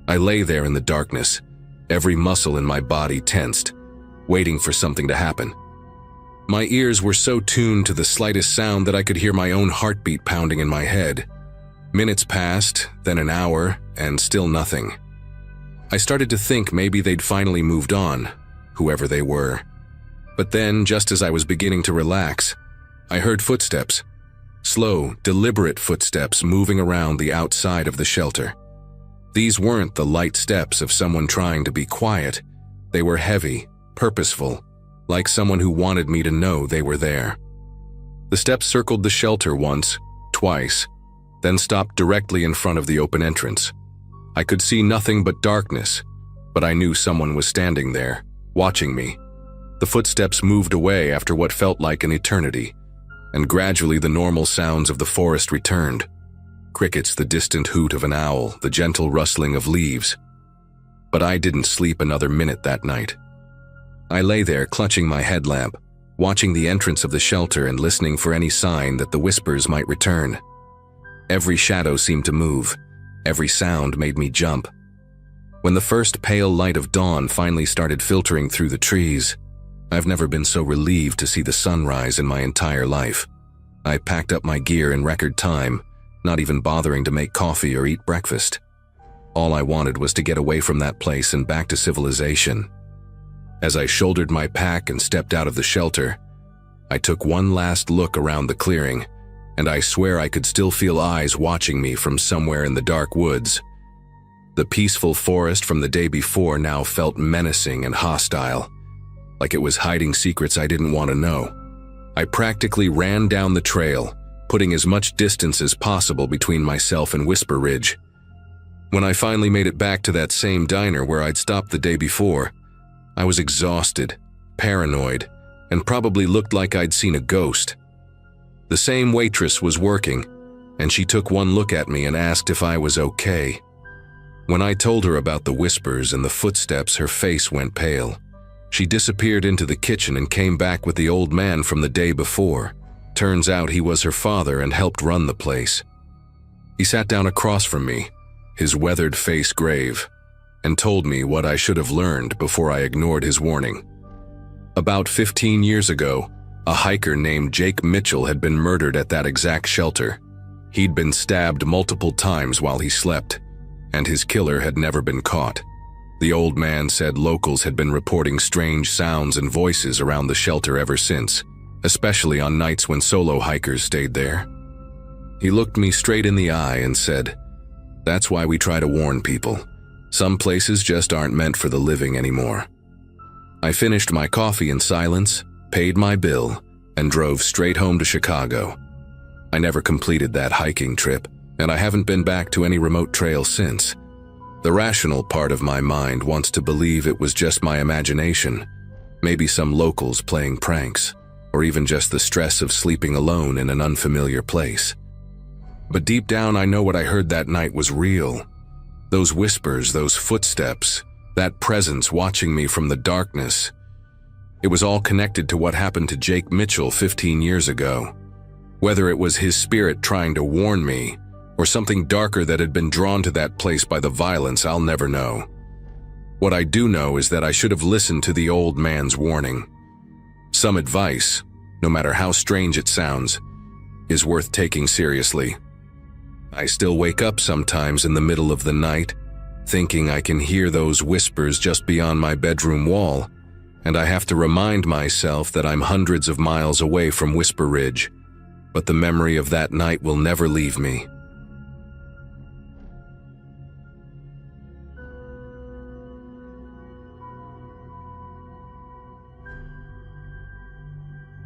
I lay there in the darkness, every muscle in my body tensed, waiting for something to happen. My ears were so tuned to the slightest sound that I could hear my own heartbeat pounding in my head. Minutes passed, then an hour, and still nothing. I started to think maybe they'd finally moved on, whoever they were. But then, just as I was beginning to relax, I heard footsteps. Slow, deliberate footsteps moving around the outside of the shelter. These weren't the light steps of someone trying to be quiet. They were heavy, purposeful, like someone who wanted me to know they were there. The steps circled the shelter once, twice, then stopped directly in front of the open entrance. I could see nothing but darkness, but I knew someone was standing there, watching me. The footsteps moved away after what felt like an eternity, and gradually the normal sounds of the forest returned. Crickets, the distant hoot of an owl, the gentle rustling of leaves. But I didn't sleep another minute that night. I lay there clutching my headlamp, watching the entrance of the shelter and listening for any sign that the whispers might return. Every shadow seemed to move. Every sound made me jump. When the first pale light of dawn finally started filtering through the trees, I've never been so relieved to see the sunrise in my entire life. I packed up my gear in record time, not even bothering to make coffee or eat breakfast. All I wanted was to get away from that place and back to civilization. As I shouldered my pack and stepped out of the shelter, I took one last look around the clearing, and I swear I could still feel eyes watching me from somewhere in the dark woods. The peaceful forest from the day before now felt menacing and hostile, like it was hiding secrets I didn't want to know. I practically ran down the trail, putting as much distance as possible between myself and Whisper Ridge. When I finally made it back to that same diner where I'd stopped the day before, I was exhausted, paranoid, and probably looked like I'd seen a ghost. The same waitress was working, and she took one look at me and asked if I was okay. When I told her about the whispers and the footsteps, her face went pale. She disappeared into the kitchen and came back with the old man from the day before. Turns out he was her father and helped run the place. He sat down across from me, his weathered face grave, and told me what I should have learned before I ignored his warning. About 15 years ago, a hiker named Jake Mitchell had been murdered at that exact shelter. He'd been stabbed multiple times while he slept, and his killer had never been caught. The old man said locals had been reporting strange sounds and voices around the shelter ever since, especially on nights when solo hikers stayed there. He looked me straight in the eye and said, "That's why we try to warn people. Some places just aren't meant for the living anymore." I finished my coffee in silence, paid my bill, and drove straight home to Chicago. I never completed that hiking trip, and I haven't been back to any remote trail since. The rational part of my mind wants to believe it was just my imagination, maybe some locals playing pranks, or even just the stress of sleeping alone in an unfamiliar place. But deep down I know what I heard that night was real. Those whispers, those footsteps, that presence watching me from the darkness. It was all connected to what happened to Jake Mitchell 15 years ago. Whether it was his spirit trying to warn me, or something darker that had been drawn to that place by the violence, I'll never know. What I do know is that I should have listened to the old man's warning. Some advice, no matter how strange it sounds, is worth taking seriously. I still wake up sometimes in the middle of the night, thinking I can hear those whispers just beyond my bedroom wall, and I have to remind myself that I'm hundreds of miles away from Whisper Ridge, but the memory of that night will never leave me.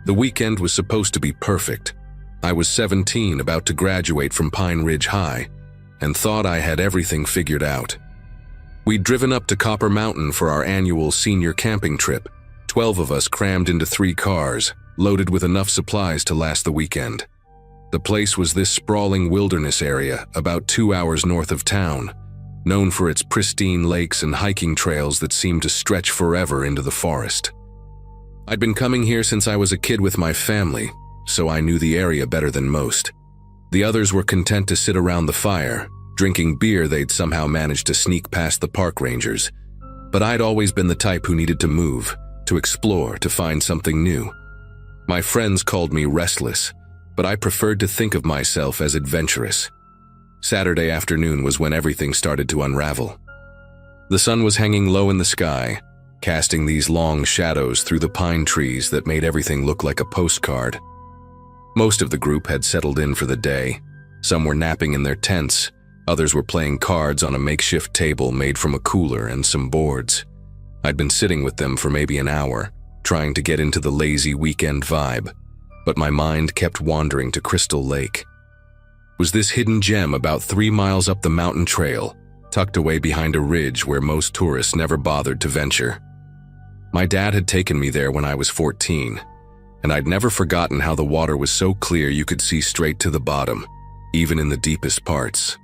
The weekend was supposed to be perfect. I was 17, about to graduate from Pine Ridge High, and thought I had everything figured out. We'd driven up to Copper Mountain for our annual senior camping trip, 12 of us crammed into 3 cars, loaded with enough supplies to last the weekend. The place was this sprawling wilderness area about 2 hours north of town, known for its pristine lakes and hiking trails that seemed to stretch forever into the forest. I'd been coming here since I was a kid with my family, so I knew the area better than most. The others were content to sit around the fire, drinking beer they'd somehow managed to sneak past the park rangers. But I'd always been the type who needed to move, to explore, to find something new. My friends called me restless, but I preferred to think of myself as adventurous. Saturday afternoon was when everything started to unravel. The sun was hanging low in the sky, casting these long shadows through the pine trees that made everything look like a postcard. Most of the group had settled in for the day. Some were napping in their tents, others were playing cards on a makeshift table made from a cooler and some boards. I'd been sitting with them for maybe an hour, trying to get into the lazy weekend vibe, but my mind kept wandering to Crystal Lake. It was this hidden gem about 3 miles up the mountain trail, tucked away behind a ridge where most tourists never bothered to venture. My dad had taken me there when I was 14, and I'd never forgotten how the water was so clear you could see straight to the bottom, even in the deepest parts.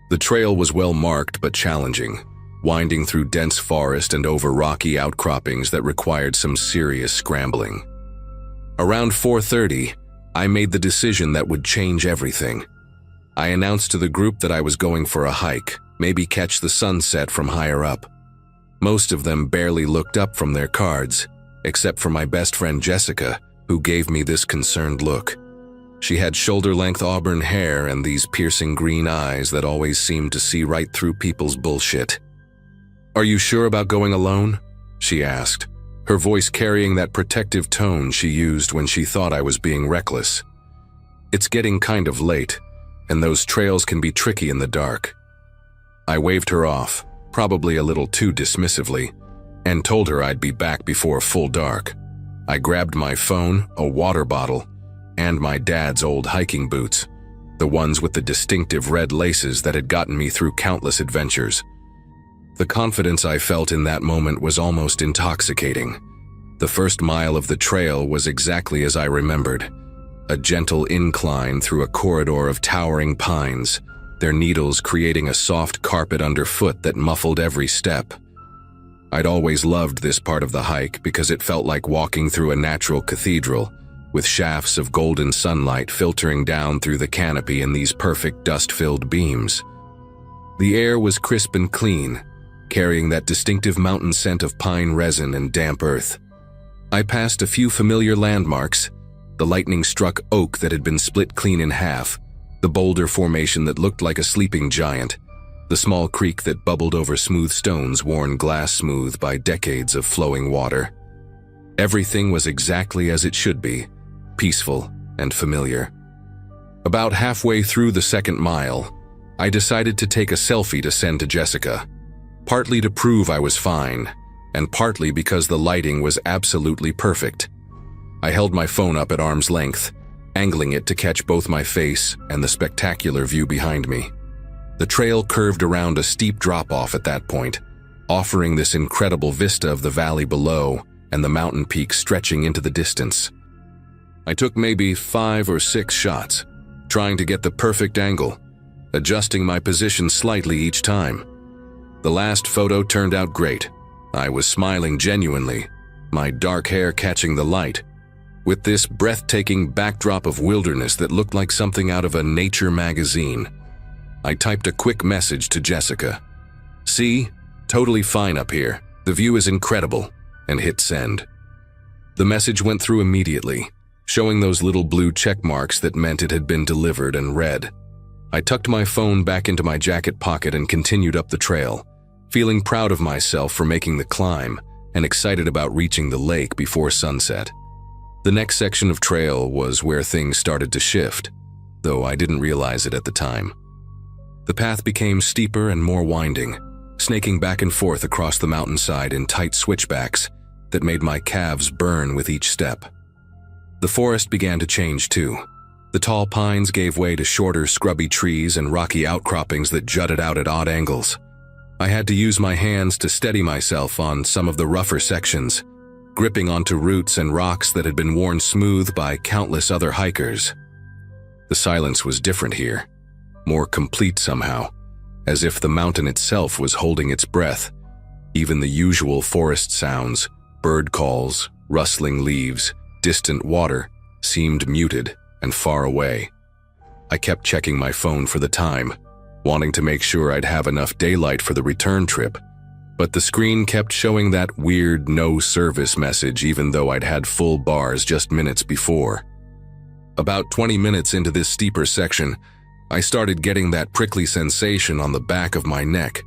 The trail was well marked but challenging, winding through dense forest and over rocky outcroppings that required some serious scrambling. Around 4:30, I made the decision that would change everything. I announced to the group that I was going for a hike, maybe catch the sunset from higher up. Most of them barely looked up from their cards, except for my best friend Jessica, who gave me this concerned look. She had shoulder-length auburn hair and these piercing green eyes that always seemed to see right through people's bullshit. "Are you sure about going alone?" she asked, her voice carrying that protective tone she used when she thought I was being reckless. "It's getting kind of late, and those trails can be tricky in the dark." I waved her off, probably a little too dismissively, and told her I'd be back before full dark. I grabbed my phone, a water bottle, and my dad's old hiking boots, the ones with the distinctive red laces that had gotten me through countless adventures. The confidence I felt in that moment was almost intoxicating. The first mile of the trail was exactly as I remembered, a gentle incline through a corridor of towering pines, their needles creating a soft carpet underfoot that muffled every step. I'd always loved this part of the hike because it felt like walking through a natural cathedral, with shafts of golden sunlight filtering down through the canopy in these perfect dust-filled beams. The air was crisp and clean, carrying that distinctive mountain scent of pine resin and damp earth. I passed a few familiar landmarks, the lightning-struck oak that had been split clean in half, the boulder formation that looked like a sleeping giant, the small creek that bubbled over smooth stones worn glass smooth by decades of flowing water. Everything was exactly as it should be, peaceful and familiar. About halfway through the second mile, I decided to take a selfie to send to Jessica, partly to prove I was fine, and partly because the lighting was absolutely perfect. I held my phone up at arm's length, angling it to catch both my face and the spectacular view behind me. The trail curved around a steep drop-off at that point, offering this incredible vista of the valley below and the mountain peak stretching into the distance. I took maybe 5 or 6 shots, trying to get the perfect angle, adjusting my position slightly each time. The last photo turned out great. I was smiling genuinely, my dark hair catching the light, with this breathtaking backdrop of wilderness that looked like something out of a nature magazine. I typed a quick message to Jessica. "See? Totally fine up here. The view is incredible," and hit send. The message went through immediately, showing those little blue check marks that meant it had been delivered and read. I tucked my phone back into my jacket pocket and continued up the trail, feeling proud of myself for making the climb and excited about reaching the lake before sunset. The next section of trail was where things started to shift, though I didn't realize it at the time. The path became steeper and more winding, snaking back and forth across the mountainside in tight switchbacks that made my calves burn with each step. The forest began to change too. The tall pines gave way to shorter, scrubby trees and rocky outcroppings that jutted out at odd angles. I had to use my hands to steady myself on some of the rougher sections, gripping onto roots and rocks that had been worn smooth by countless other hikers. The silence was different here, more complete somehow, as if the mountain itself was holding its breath. Even the usual forest sounds, bird calls, rustling leaves, distant water, seemed muted and far away. I kept checking my phone for the time, wanting to make sure I'd have enough daylight for the return trip, but the screen kept showing that weird no service message even though I'd had full bars just minutes before. About 20 minutes into this steeper section, I started getting that prickly sensation on the back of my neck,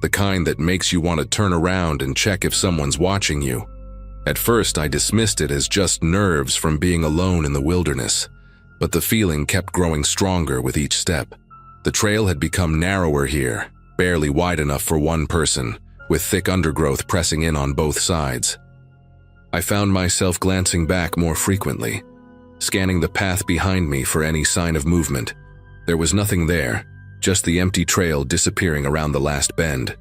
the kind that makes you want to turn around and check if someone's watching you. At first, I dismissed it as just nerves from being alone in the wilderness, but the feeling kept growing stronger with each step. The trail had become narrower here, barely wide enough for one person, with thick undergrowth pressing in on both sides. I found myself glancing back more frequently, scanning the path behind me for any sign of movement. There was nothing there, just the empty trail disappearing around the last bend.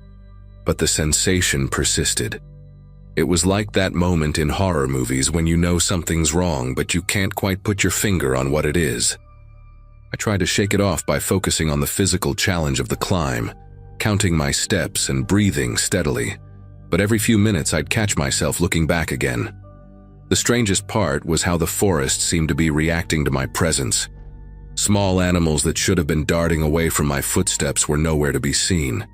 But the sensation persisted. It was like that moment in horror movies when you know something's wrong but you can't quite put your finger on what it is. I tried to shake it off by focusing on the physical challenge of the climb, counting my steps and breathing steadily, but every few minutes I'd catch myself looking back again. The strangest part was how the forest seemed to be reacting to my presence. Small animals that should have been darting away from my footsteps were nowhere to be seen.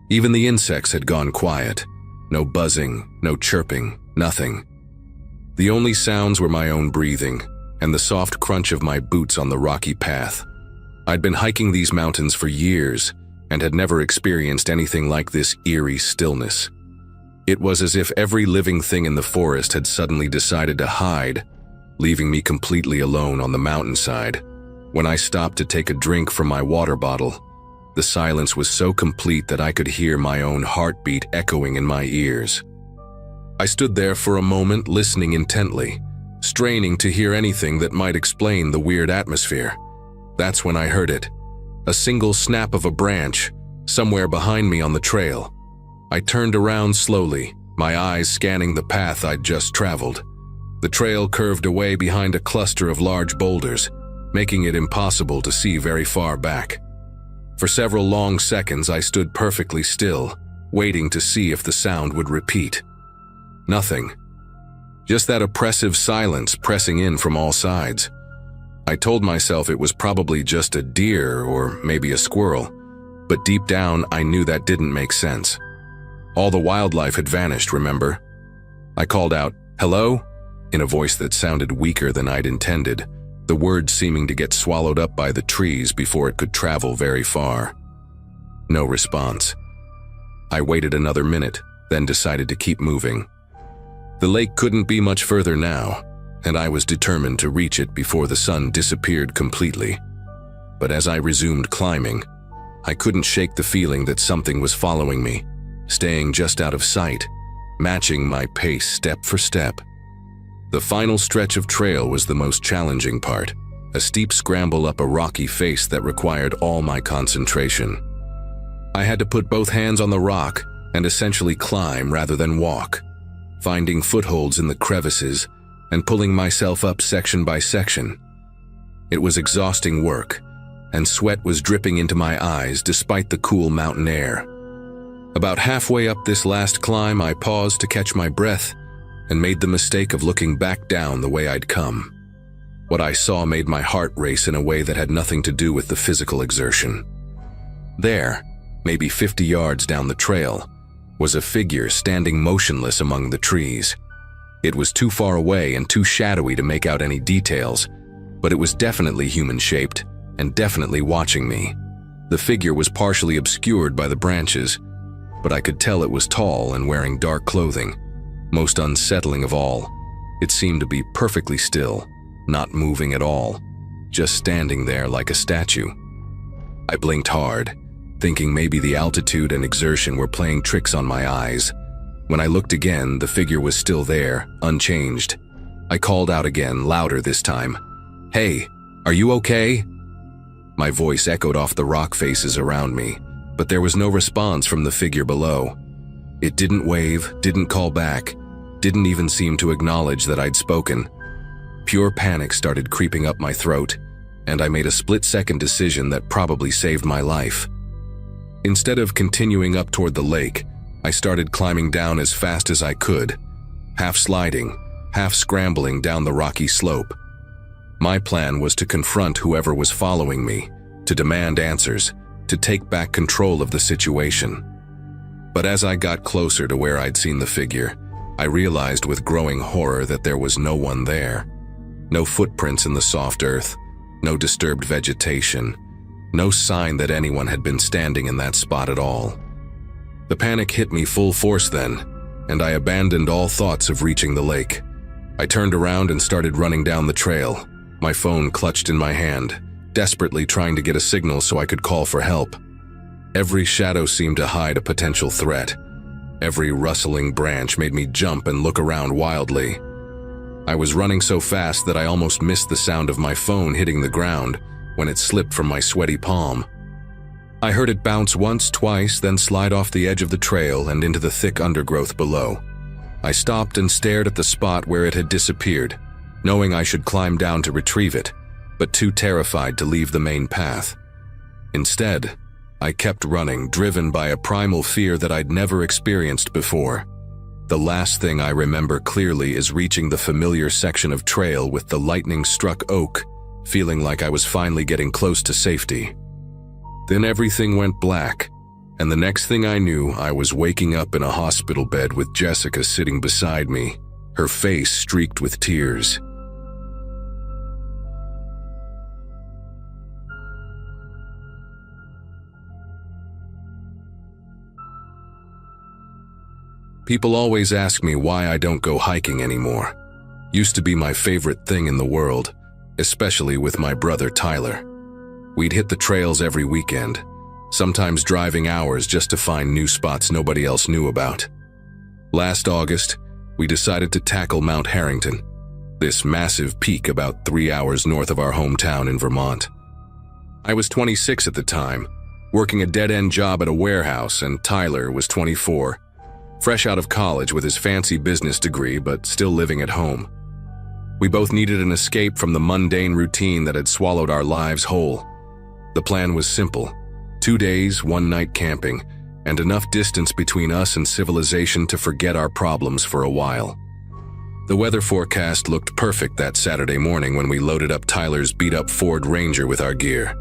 Even the insects had gone quiet. No buzzing, no chirping, nothing. The only sounds were my own breathing and the soft crunch of my boots on the rocky path. I'd been hiking these mountains for years and had never experienced anything like this eerie stillness. It was as if every living thing in the forest had suddenly decided to hide, leaving me completely alone on the mountainside. When I stopped to take a drink from my water bottle, the silence was so complete that I could hear my own heartbeat echoing in my ears. I stood there for a moment listening intently, straining to hear anything that might explain the weird atmosphere. That's when I heard it. A single snap of a branch, somewhere behind me on the trail. I turned around slowly, my eyes scanning the path I'd just traveled. The trail curved away behind a cluster of large boulders, making it impossible to see very far back. For several long seconds, I stood perfectly still, waiting to see if the sound would repeat. Nothing. Just that oppressive silence pressing in from all sides. I told myself it was probably just a deer or maybe a squirrel, but deep down I knew that didn't make sense. All the wildlife had vanished, remember? I called out, "Hello?" in a voice that sounded weaker than I'd intended, the word seeming to get swallowed up by the trees before it could travel very far. No response. I waited another minute, then decided to keep moving. The lake couldn't be much further now, and I was determined to reach it before the sun disappeared completely. But as I resumed climbing, I couldn't shake the feeling that something was following me, staying just out of sight, matching my pace step for step. The final stretch of trail was the most challenging part, a steep scramble up a rocky face that required all my concentration. I had to put both hands on the rock and essentially climb rather than walk, finding footholds in the crevices and pulling myself up section by section. It was exhausting work, and sweat was dripping into my eyes despite the cool mountain air. About halfway up this last climb, I paused to catch my breath and made the mistake of looking back down the way I'd come. What I saw made my heart race in a way that had nothing to do with the physical exertion. There, maybe 50 yards down the trail, was a figure standing motionless among the trees. It was too far away and too shadowy to make out any details, but it was definitely human-shaped and definitely watching me. The figure was partially obscured by the branches, but I could tell it was tall and wearing dark clothing. Most unsettling of all, it seemed to be perfectly still, not moving at all, just standing there like a statue. I blinked hard, thinking maybe the altitude and exertion were playing tricks on my eyes. When I looked again, the figure was still there, unchanged. I called out again, louder this time. "Hey, are you okay?" My voice echoed off the rock faces around me, but there was no response from the figure below. It didn't wave, didn't call back, didn't even seem to acknowledge that I'd spoken. Pure panic started creeping up my throat, and I made a split-second decision that probably saved my life. Instead of continuing up toward the lake, I started climbing down as fast as I could, half sliding, half scrambling down the rocky slope. My plan was to confront whoever was following me, to demand answers, to take back control of the situation. But as I got closer to where I'd seen the figure, I realized with growing horror that there was no one there. No footprints in the soft earth, no disturbed vegetation, no sign that anyone had been standing in that spot at all. The panic hit me full force then, and I abandoned all thoughts of reaching the lake. I turned around and started running down the trail, my phone clutched in my hand, desperately trying to get a signal so I could call for help. Every shadow seemed to hide a potential threat. Every rustling branch made me jump and look around wildly. I was running so fast that I almost missed the sound of my phone hitting the ground when it slipped from my sweaty palm. I heard it bounce once, twice, then slide off the edge of the trail and into the thick undergrowth below. I stopped and stared at the spot where it had disappeared, knowing I should climb down to retrieve it, but too terrified to leave the main path. Instead, I kept running, driven by a primal fear that I'd never experienced before. The last thing I remember clearly is reaching the familiar section of trail with the lightning-struck oak, feeling like I was finally getting close to safety. Then everything went black, and the next thing I knew, I was waking up in a hospital bed with Jessica sitting beside me, her face streaked with tears. People always ask me why I don't go hiking anymore. Used to be my favorite thing in the world, especially with my brother Tyler. We'd hit the trails every weekend, sometimes driving hours just to find new spots nobody else knew about. Last August, we decided to tackle Mount Harrington, this massive peak about 3 hours north of our hometown in Vermont. I was 26 at the time, working a dead-end job at a warehouse, and Tyler was 24. Fresh out of college with his fancy business degree, but still living at home. We both needed an escape from the mundane routine that had swallowed our lives whole. The plan was simple: 2 days, 1 night camping, and enough distance between us and civilization to forget our problems for a while. The weather forecast looked perfect that Saturday morning when we loaded up Tyler's beat-up Ford Ranger with our gear.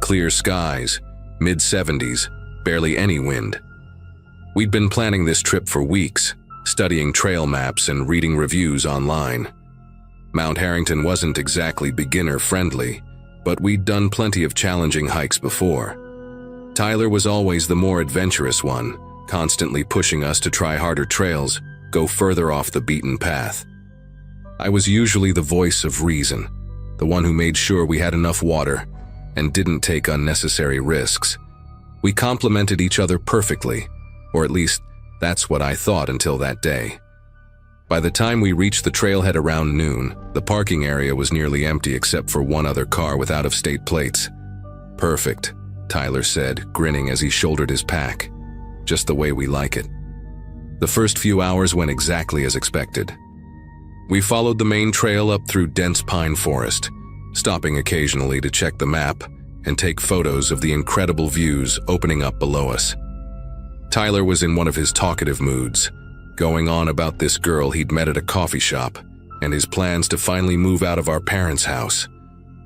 Clear skies, mid-70s, barely any wind. We'd been planning this trip for weeks, studying trail maps and reading reviews online. Mount Harrington wasn't exactly beginner-friendly, but we'd done plenty of challenging hikes before. Tyler was always the more adventurous one, constantly pushing us to try harder trails, go further off the beaten path. I was usually the voice of reason, the one who made sure we had enough water and didn't take unnecessary risks. We complemented each other perfectly, or at least that's what I thought until that day. By the time we reached the trailhead around noon, the parking area was nearly empty except for one other car with out-of-state plates. "Perfect," Tyler said, grinning as he shouldered his pack. "Just the way we like it." The first few hours went exactly as expected. We followed the main trail up through dense pine forest, stopping occasionally to check the map and take photos of the incredible views opening up below us. Tyler was in one of his talkative moods, going on about this girl he'd met at a coffee shop and his plans to finally move out of our parents' house.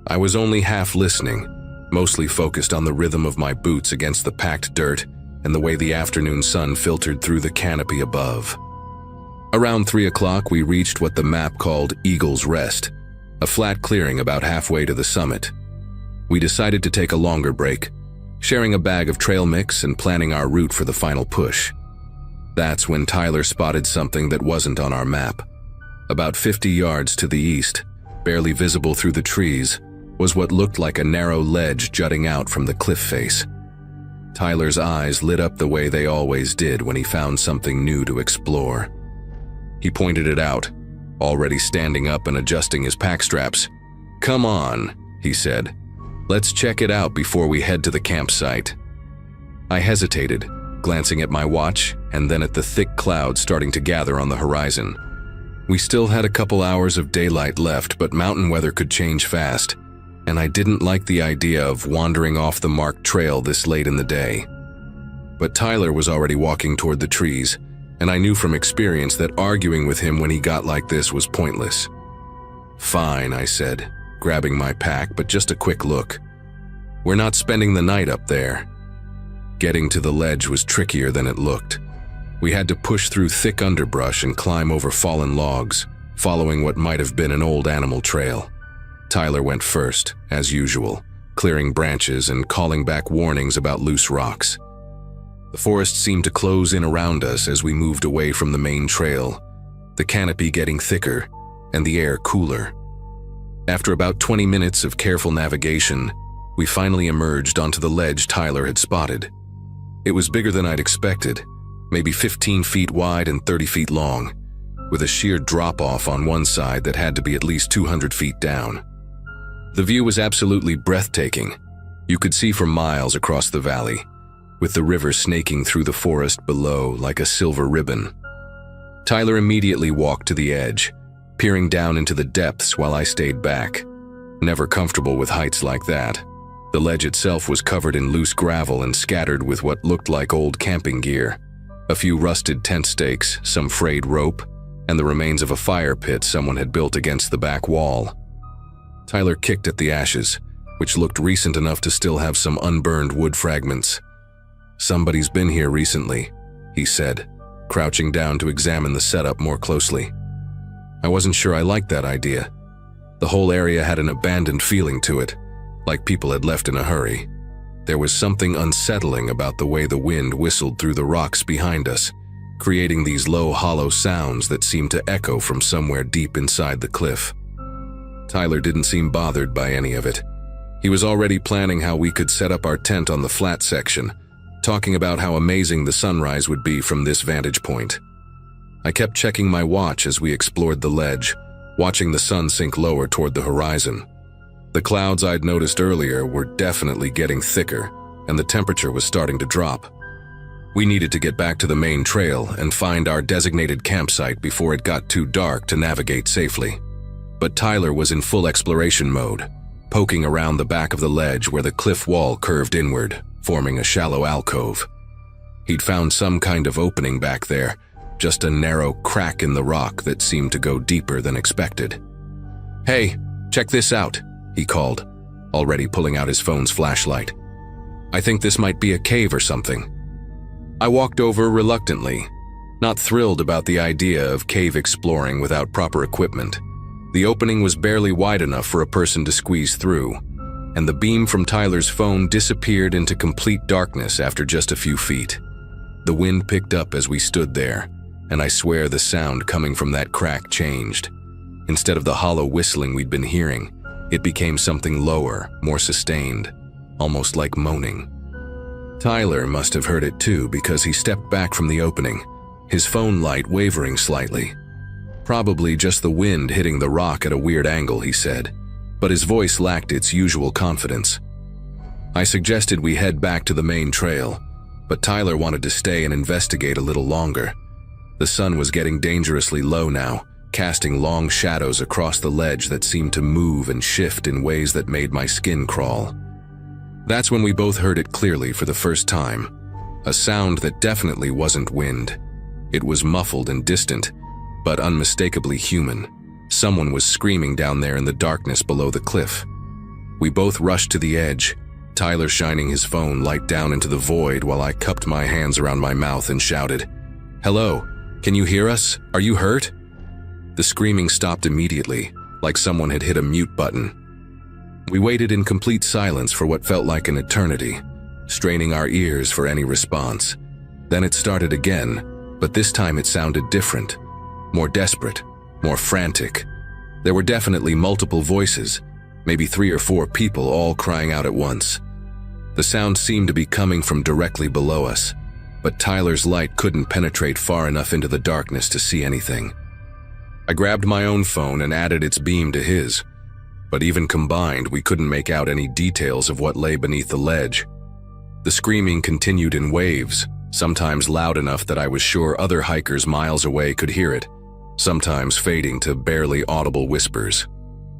I was only half listening, mostly focused on the rhythm of my boots against the packed dirt and the way the afternoon sun filtered through the canopy above. Around 3 o'clock, we reached what the map called Eagle's Rest, a flat clearing about halfway to the summit. We decided to take a longer break, sharing a bag of trail mix and planning our route for the final push. That's when Tyler spotted something that wasn't on our map. About 50 yards to the east, barely visible through the trees, was what looked like a narrow ledge jutting out from the cliff face. Tyler's eyes lit up the way they always did when he found something new to explore. He pointed it out, already standing up and adjusting his pack straps. "Come on," he said. "Let's check it out before we head to the campsite." I hesitated, glancing at my watch and then at the thick clouds starting to gather on the horizon. We still had a couple hours of daylight left, but mountain weather could change fast, and I didn't like the idea of wandering off the marked trail this late in the day. But Tyler was already walking toward the trees, and I knew from experience that arguing with him when he got like this was pointless. "Fine," I said, grabbing my pack, but just a quick look. "We're not spending the night up there." Getting to the ledge was trickier than it looked. We had to push through thick underbrush and climb over fallen logs, following what might have been an old animal trail. Tyler went first, as usual, clearing branches and calling back warnings about loose rocks. The forest seemed to close in around us as we moved away from the main trail, the canopy getting thicker and the air cooler. After about 20 minutes of careful navigation, we finally emerged onto the ledge Tyler had spotted. It was bigger than I'd expected, maybe 15 feet wide and 30 feet long, with a sheer drop-off on one side that had to be at least 200 feet down. The view was absolutely breathtaking. You could see for miles across the valley, with the river snaking through the forest below like a silver ribbon. Tyler immediately walked to the edge, peering down into the depths while I stayed back. Never comfortable with heights like that. The ledge itself was covered in loose gravel and scattered with what looked like old camping gear. A few rusted tent stakes, some frayed rope, and the remains of a fire pit someone had built against the back wall. Tyler kicked at the ashes, which looked recent enough to still have some unburned wood fragments. "Somebody's been here recently," he said, crouching down to examine the setup more closely. I wasn't sure I liked that idea. The whole area had an abandoned feeling to it, like people had left in a hurry. There was something unsettling about the way the wind whistled through the rocks behind us, creating these low, hollow sounds that seemed to echo from somewhere deep inside the cliff. Tyler didn't seem bothered by any of it. He was already planning how we could set up our tent on the flat section, talking about how amazing the sunrise would be from this vantage point. I kept checking my watch as we explored the ledge, watching the sun sink lower toward the horizon. The clouds I'd noticed earlier were definitely getting thicker, and the temperature was starting to drop. We needed to get back to the main trail and find our designated campsite before it got too dark to navigate safely. But Tyler was in full exploration mode, poking around the back of the ledge where the cliff wall curved inward, forming a shallow alcove. He'd found some kind of opening back there, just a narrow crack in the rock that seemed to go deeper than expected. "Hey, check this out," he called, already pulling out his phone's flashlight. "I think this might be a cave or something." I walked over reluctantly, not thrilled about the idea of cave exploring without proper equipment. The opening was barely wide enough for a person to squeeze through, and the beam from Tyler's phone disappeared into complete darkness after just a few feet. The wind picked up as we stood there, and I swear the sound coming from that crack changed. Instead of the hollow whistling we'd been hearing, it became something lower, more sustained, almost like moaning. Tyler must have heard it too because he stepped back from the opening, his phone light wavering slightly. "Probably just the wind hitting the rock at a weird angle," he said, but his voice lacked its usual confidence. I suggested we head back to the main trail, but Tyler wanted to stay and investigate a little longer. The sun was getting dangerously low now, casting long shadows across the ledge that seemed to move and shift in ways that made my skin crawl. That's when we both heard it clearly for the first time, a sound that definitely wasn't wind. It was muffled and distant, but unmistakably human. Someone was screaming down there in the darkness below the cliff. We both rushed to the edge, Tyler shining his phone light down into the void while I cupped my hands around my mouth and shouted, "Hello, Can you hear us? Are you hurt?" The screaming stopped immediately, like someone had hit a mute button. We waited in complete silence for what felt like an eternity, straining our ears for any response. Then it started again, but this time it sounded different, more desperate, more frantic. There were definitely multiple voices, maybe 3 or 4 people all crying out at once. The sound seemed to be coming from directly below us, but Tyler's light couldn't penetrate far enough into the darkness to see anything. I grabbed my own phone and added its beam to his, but even combined, we couldn't make out any details of what lay beneath the ledge. The screaming continued in waves, sometimes loud enough that I was sure other hikers miles away could hear it, sometimes fading to barely audible whispers.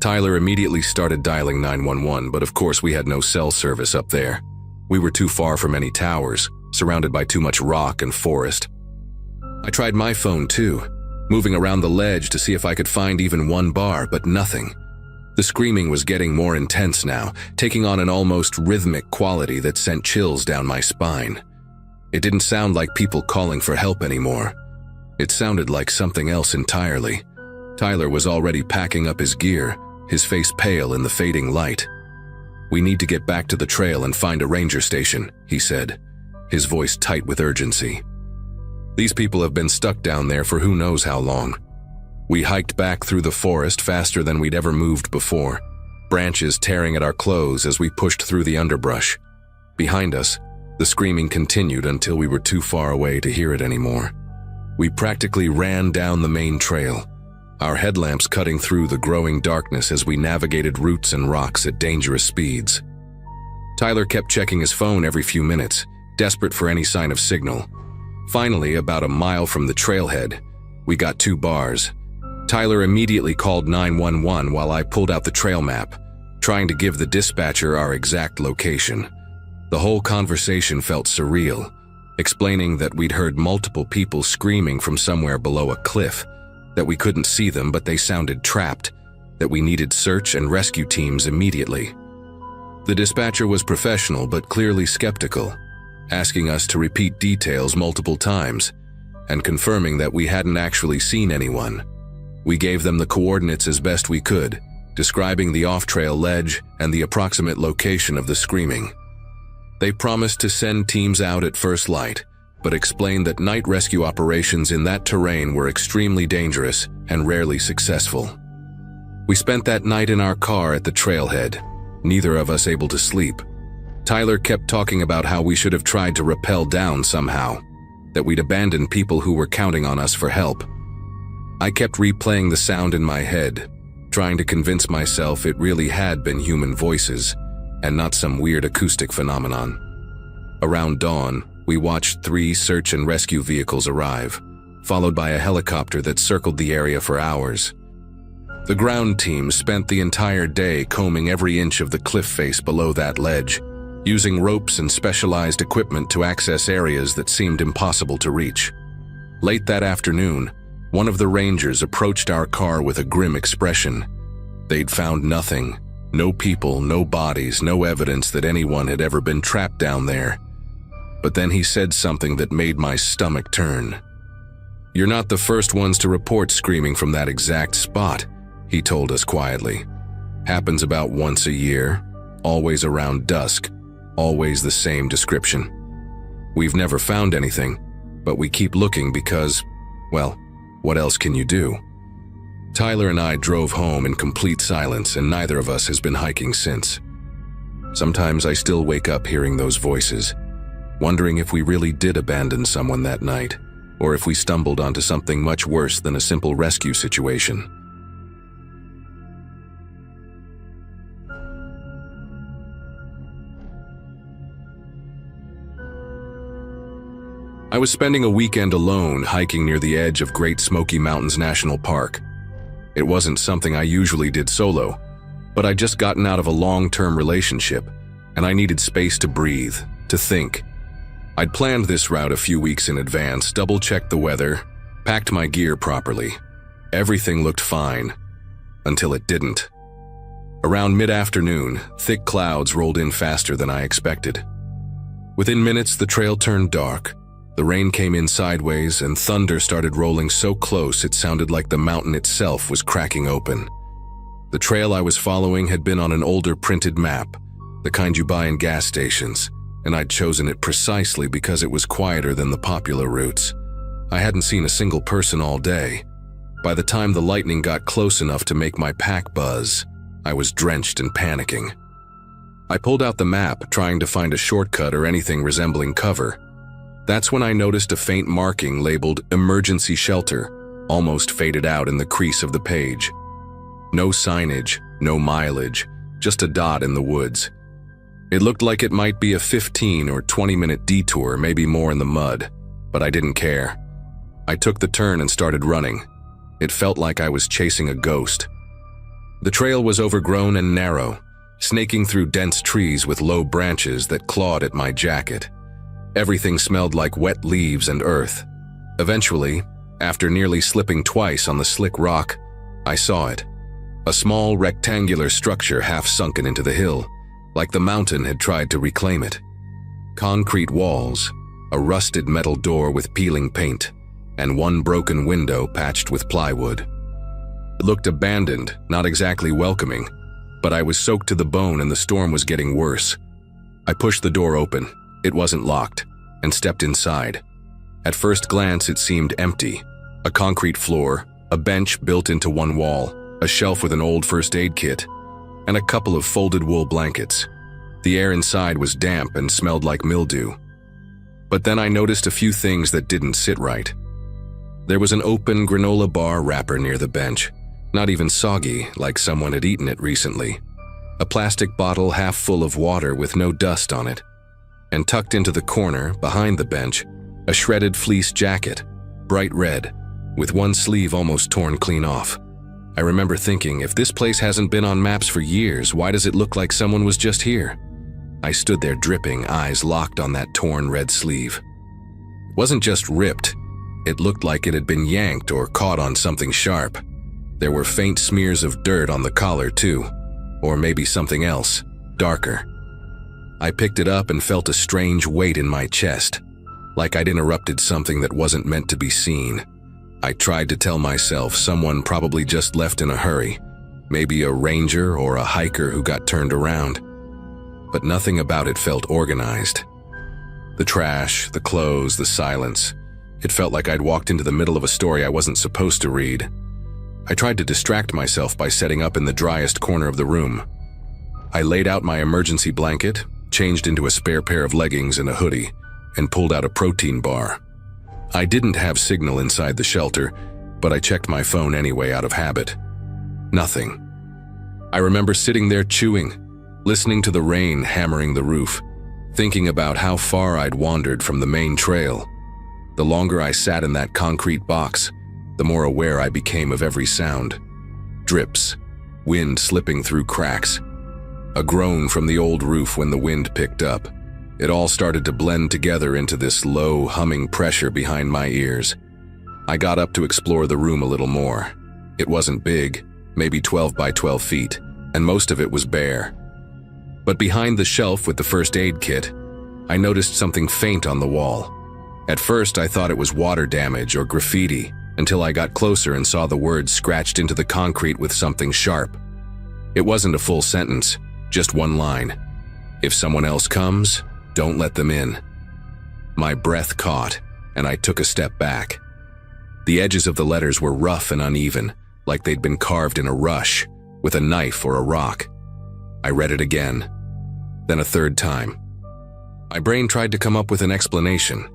Tyler immediately started dialing 911, but of course we had no cell service up there. We were too far from any towers, surrounded by too much rock and forest. I tried my phone too, moving around the ledge to see if I could find even one bar, but nothing. The screaming was getting more intense now, taking on an almost rhythmic quality that sent chills down my spine. It didn't sound like people calling for help anymore. It sounded like something else entirely. Tyler was already packing up his gear, his face pale in the fading light. "We need to get back to the trail and find a ranger station," he said, his voice tight with urgency. "These people have been stuck down there for who knows how long." We hiked back through the forest faster than we'd ever moved before, branches tearing at our clothes as we pushed through the underbrush. Behind us, the screaming continued until we were too far away to hear it anymore. We practically ran down the main trail, our headlamps cutting through the growing darkness as we navigated roots and rocks at dangerous speeds. Tyler kept checking his phone every few minutes, desperate for any sign of signal. Finally, about a mile from the trailhead, we got 2 bars. Tyler immediately called 911 while I pulled out the trail map, trying to give the dispatcher our exact location. The whole conversation felt surreal, explaining that we'd heard multiple people screaming from somewhere below a cliff, that we couldn't see them but they sounded trapped, that we needed search and rescue teams immediately. The dispatcher was professional but clearly skeptical, asking us to repeat details multiple times, and confirming that we hadn't actually seen anyone. We gave them the coordinates as best we could, describing the off-trail ledge and the approximate location of the screaming. They promised to send teams out at first light, but explained that night rescue operations in that terrain were extremely dangerous and rarely successful. We spent that night in our car at the trailhead, neither of us able to sleep. Tyler kept talking about how we should have tried to rappel down somehow, that we'd abandoned people who were counting on us for help. I kept replaying the sound in my head, trying to convince myself it really had been human voices, and not some weird acoustic phenomenon. Around dawn, we watched 3 search and rescue vehicles arrive, followed by a helicopter that circled the area for hours. The ground team spent the entire day combing every inch of the cliff face below that ledge, using ropes and specialized equipment to access areas that seemed impossible to reach. Late that afternoon, one of the rangers approached our car with a grim expression. They'd found nothing. No people, no bodies, no evidence that anyone had ever been trapped down there. But then he said something that made my stomach turn. "You're not the first ones to report screaming from that exact spot," he told us quietly. "Happens about once a year, always around dusk, always the same description. We've never found anything, but we keep looking because, well, what else can you do?" Tyler and I drove home in complete silence, and neither of us has been hiking since. Sometimes I still wake up hearing those voices, wondering if we really did abandon someone that night, or if we stumbled onto something much worse than a simple rescue situation. I was spending a weekend alone hiking near the edge of Great Smoky Mountains National Park. It wasn't something I usually did solo, but I'd just gotten out of a long-term relationship, and I needed space to breathe, to think. I'd planned this route a few weeks in advance, double-checked the weather, packed my gear properly. Everything looked fine, until it didn't. Around mid-afternoon, thick clouds rolled in faster than I expected. Within minutes, the trail turned dark, The rain came in sideways and thunder started rolling so close it sounded like the mountain itself was cracking open. The trail I was following had been on an older printed map, the kind you buy in gas stations, and I'd chosen it precisely because it was quieter than the popular routes. I hadn't seen a single person all day. By the time the lightning got close enough to make my pack buzz, I was drenched and panicking. I pulled out the map, trying to find a shortcut or anything resembling cover. That's when I noticed a faint marking labeled "Emergency Shelter," almost faded out in the crease of the page. No signage, no mileage, just a dot in the woods. It looked like it might be a 15 or 20-minute detour, maybe more in the mud, but I didn't care. I took the turn and started running. It felt like I was chasing a ghost. The trail was overgrown and narrow, snaking through dense trees with low branches that clawed at my jacket. Everything smelled like wet leaves and earth. Eventually, after nearly slipping twice on the slick rock, I saw it. A small rectangular structure half sunken into the hill, like the mountain had tried to reclaim it. Concrete walls, a rusted metal door with peeling paint, and one broken window patched with plywood. It looked abandoned, not exactly welcoming, but I was soaked to the bone and the storm was getting worse. I pushed the door open, it wasn't locked, and stepped inside. At first glance it seemed empty. A concrete floor, a bench built into one wall, a shelf with an old first aid kit, and a couple of folded wool blankets. The air inside was damp and smelled like mildew. But then I noticed a few things that didn't sit right. There was an open granola bar wrapper near the bench, not even soggy like someone had eaten it recently. A plastic bottle half full of water with no dust on it. And tucked into the corner, behind the bench, a shredded fleece jacket, bright red, with one sleeve almost torn clean off. I remember thinking, if this place hasn't been on maps for years, why does it look like someone was just here? I stood there dripping, eyes locked on that torn red sleeve. It wasn't just ripped, it looked like it had been yanked or caught on something sharp. There were faint smears of dirt on the collar too, or maybe something else, darker. I picked it up and felt a strange weight in my chest, like I'd interrupted something that wasn't meant to be seen. I tried to tell myself someone probably just left in a hurry, maybe a ranger or a hiker who got turned around. But nothing about it felt organized. The trash, the clothes, the silence. It felt like I'd walked into the middle of a story I wasn't supposed to read. I tried to distract myself by setting up in the driest corner of the room. I laid out my emergency blanket, changed into a spare pair of leggings and a hoodie, and pulled out a protein bar. I didn't have signal inside the shelter, but I checked my phone anyway out of habit. Nothing. I remember sitting there chewing, listening to the rain hammering the roof, thinking about how far I'd wandered from the main trail. The longer I sat in that concrete box, the more aware I became of every sound. Drips, wind slipping through cracks, a groan from the old roof when the wind picked up. It all started to blend together into this low, humming pressure behind my ears. I got up to explore the room a little more. It wasn't big, maybe 12 by 12 feet, and most of it was bare. But behind the shelf with the first aid kit, I noticed something faint on the wall. At first, I thought it was water damage or graffiti, until I got closer and saw the words scratched into the concrete with something sharp. It wasn't a full sentence, just one line. "If someone else comes, don't let them in." My breath caught, and I took a step back. The edges of the letters were rough and uneven, like they'd been carved in a rush, with a knife or a rock. I read it again, then a third time. My brain tried to come up with an explanation.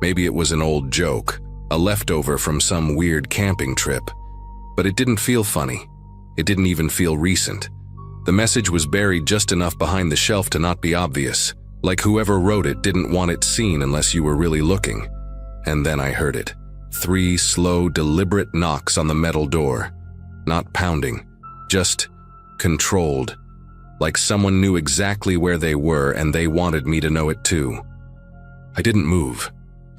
Maybe it was an old joke, a leftover from some weird camping trip. But it didn't feel funny. It didn't even feel recent. The message was buried just enough behind the shelf to not be obvious, like whoever wrote it didn't want it seen unless you were really looking. And then I heard it. 3 slow, deliberate knocks on the metal door. Not pounding, just controlled. Like someone knew exactly where they were and they wanted me to know it too. I didn't move.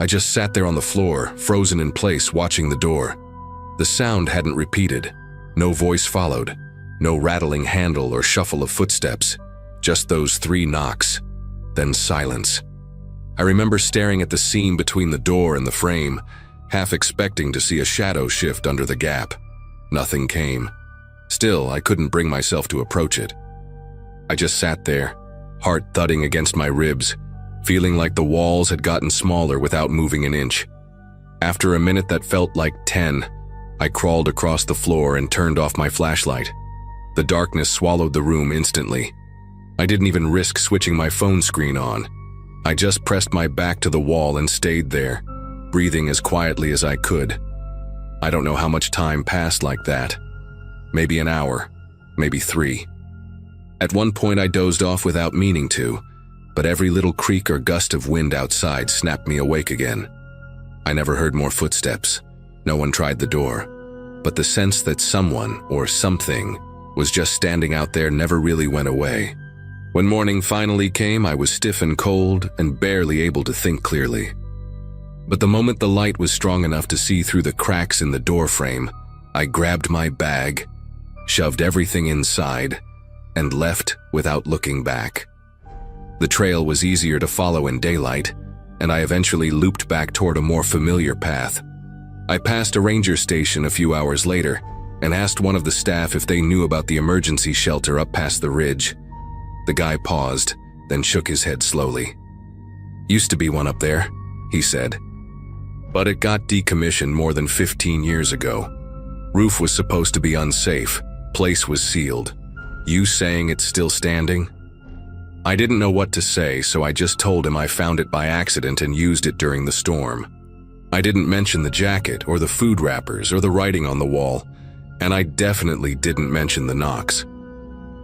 I just sat there on the floor, frozen in place, watching the door. The sound hadn't repeated. No voice followed. No rattling handle or shuffle of footsteps. Just those 3 knocks. Then silence. I remember staring at the seam between the door and the frame, half expecting to see a shadow shift under the gap. Nothing came. Still, I couldn't bring myself to approach it. I just sat there, heart thudding against my ribs, feeling like the walls had gotten smaller without moving an inch. After a minute that felt like 10, I crawled across the floor and turned off my flashlight. The darkness swallowed the room instantly. I didn't even risk switching my phone screen on. I just pressed my back to the wall and stayed there, breathing as quietly as I could. I don't know how much time passed like that. Maybe an hour, maybe 3. At one point I dozed off without meaning to, but every little creak or gust of wind outside snapped me awake again. I never heard more footsteps. No one tried the door, but the sense that someone or something was just standing out there never really went away. When morning finally came, I was stiff and cold and barely able to think clearly. But the moment the light was strong enough to see through the cracks in the door frame, I grabbed my bag, shoved everything inside, and left without looking back. The trail was easier to follow in daylight, and I eventually looped back toward a more familiar path. I passed a ranger station a few hours later and asked one of the staff if they knew about the emergency shelter up past the ridge. The guy paused, then shook his head slowly. "Used to be one up there," he said. "But it got decommissioned more than 15 years ago. Roof was supposed to be unsafe, place was sealed. You saying it's still standing?" I didn't know what to say, so I just told him I found it by accident and used it during the storm. I didn't mention the jacket or the food wrappers or the writing on the wall, and I definitely didn't mention the knocks.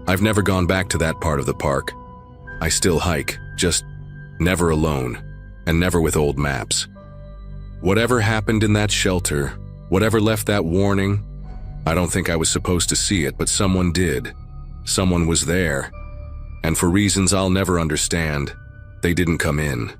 I've never gone back to that part of the park. I still hike, just never alone, and never with old maps. Whatever happened in that shelter, whatever left that warning, I don't think I was supposed to see it, but someone did. Someone was there. And for reasons I'll never understand, they didn't come in.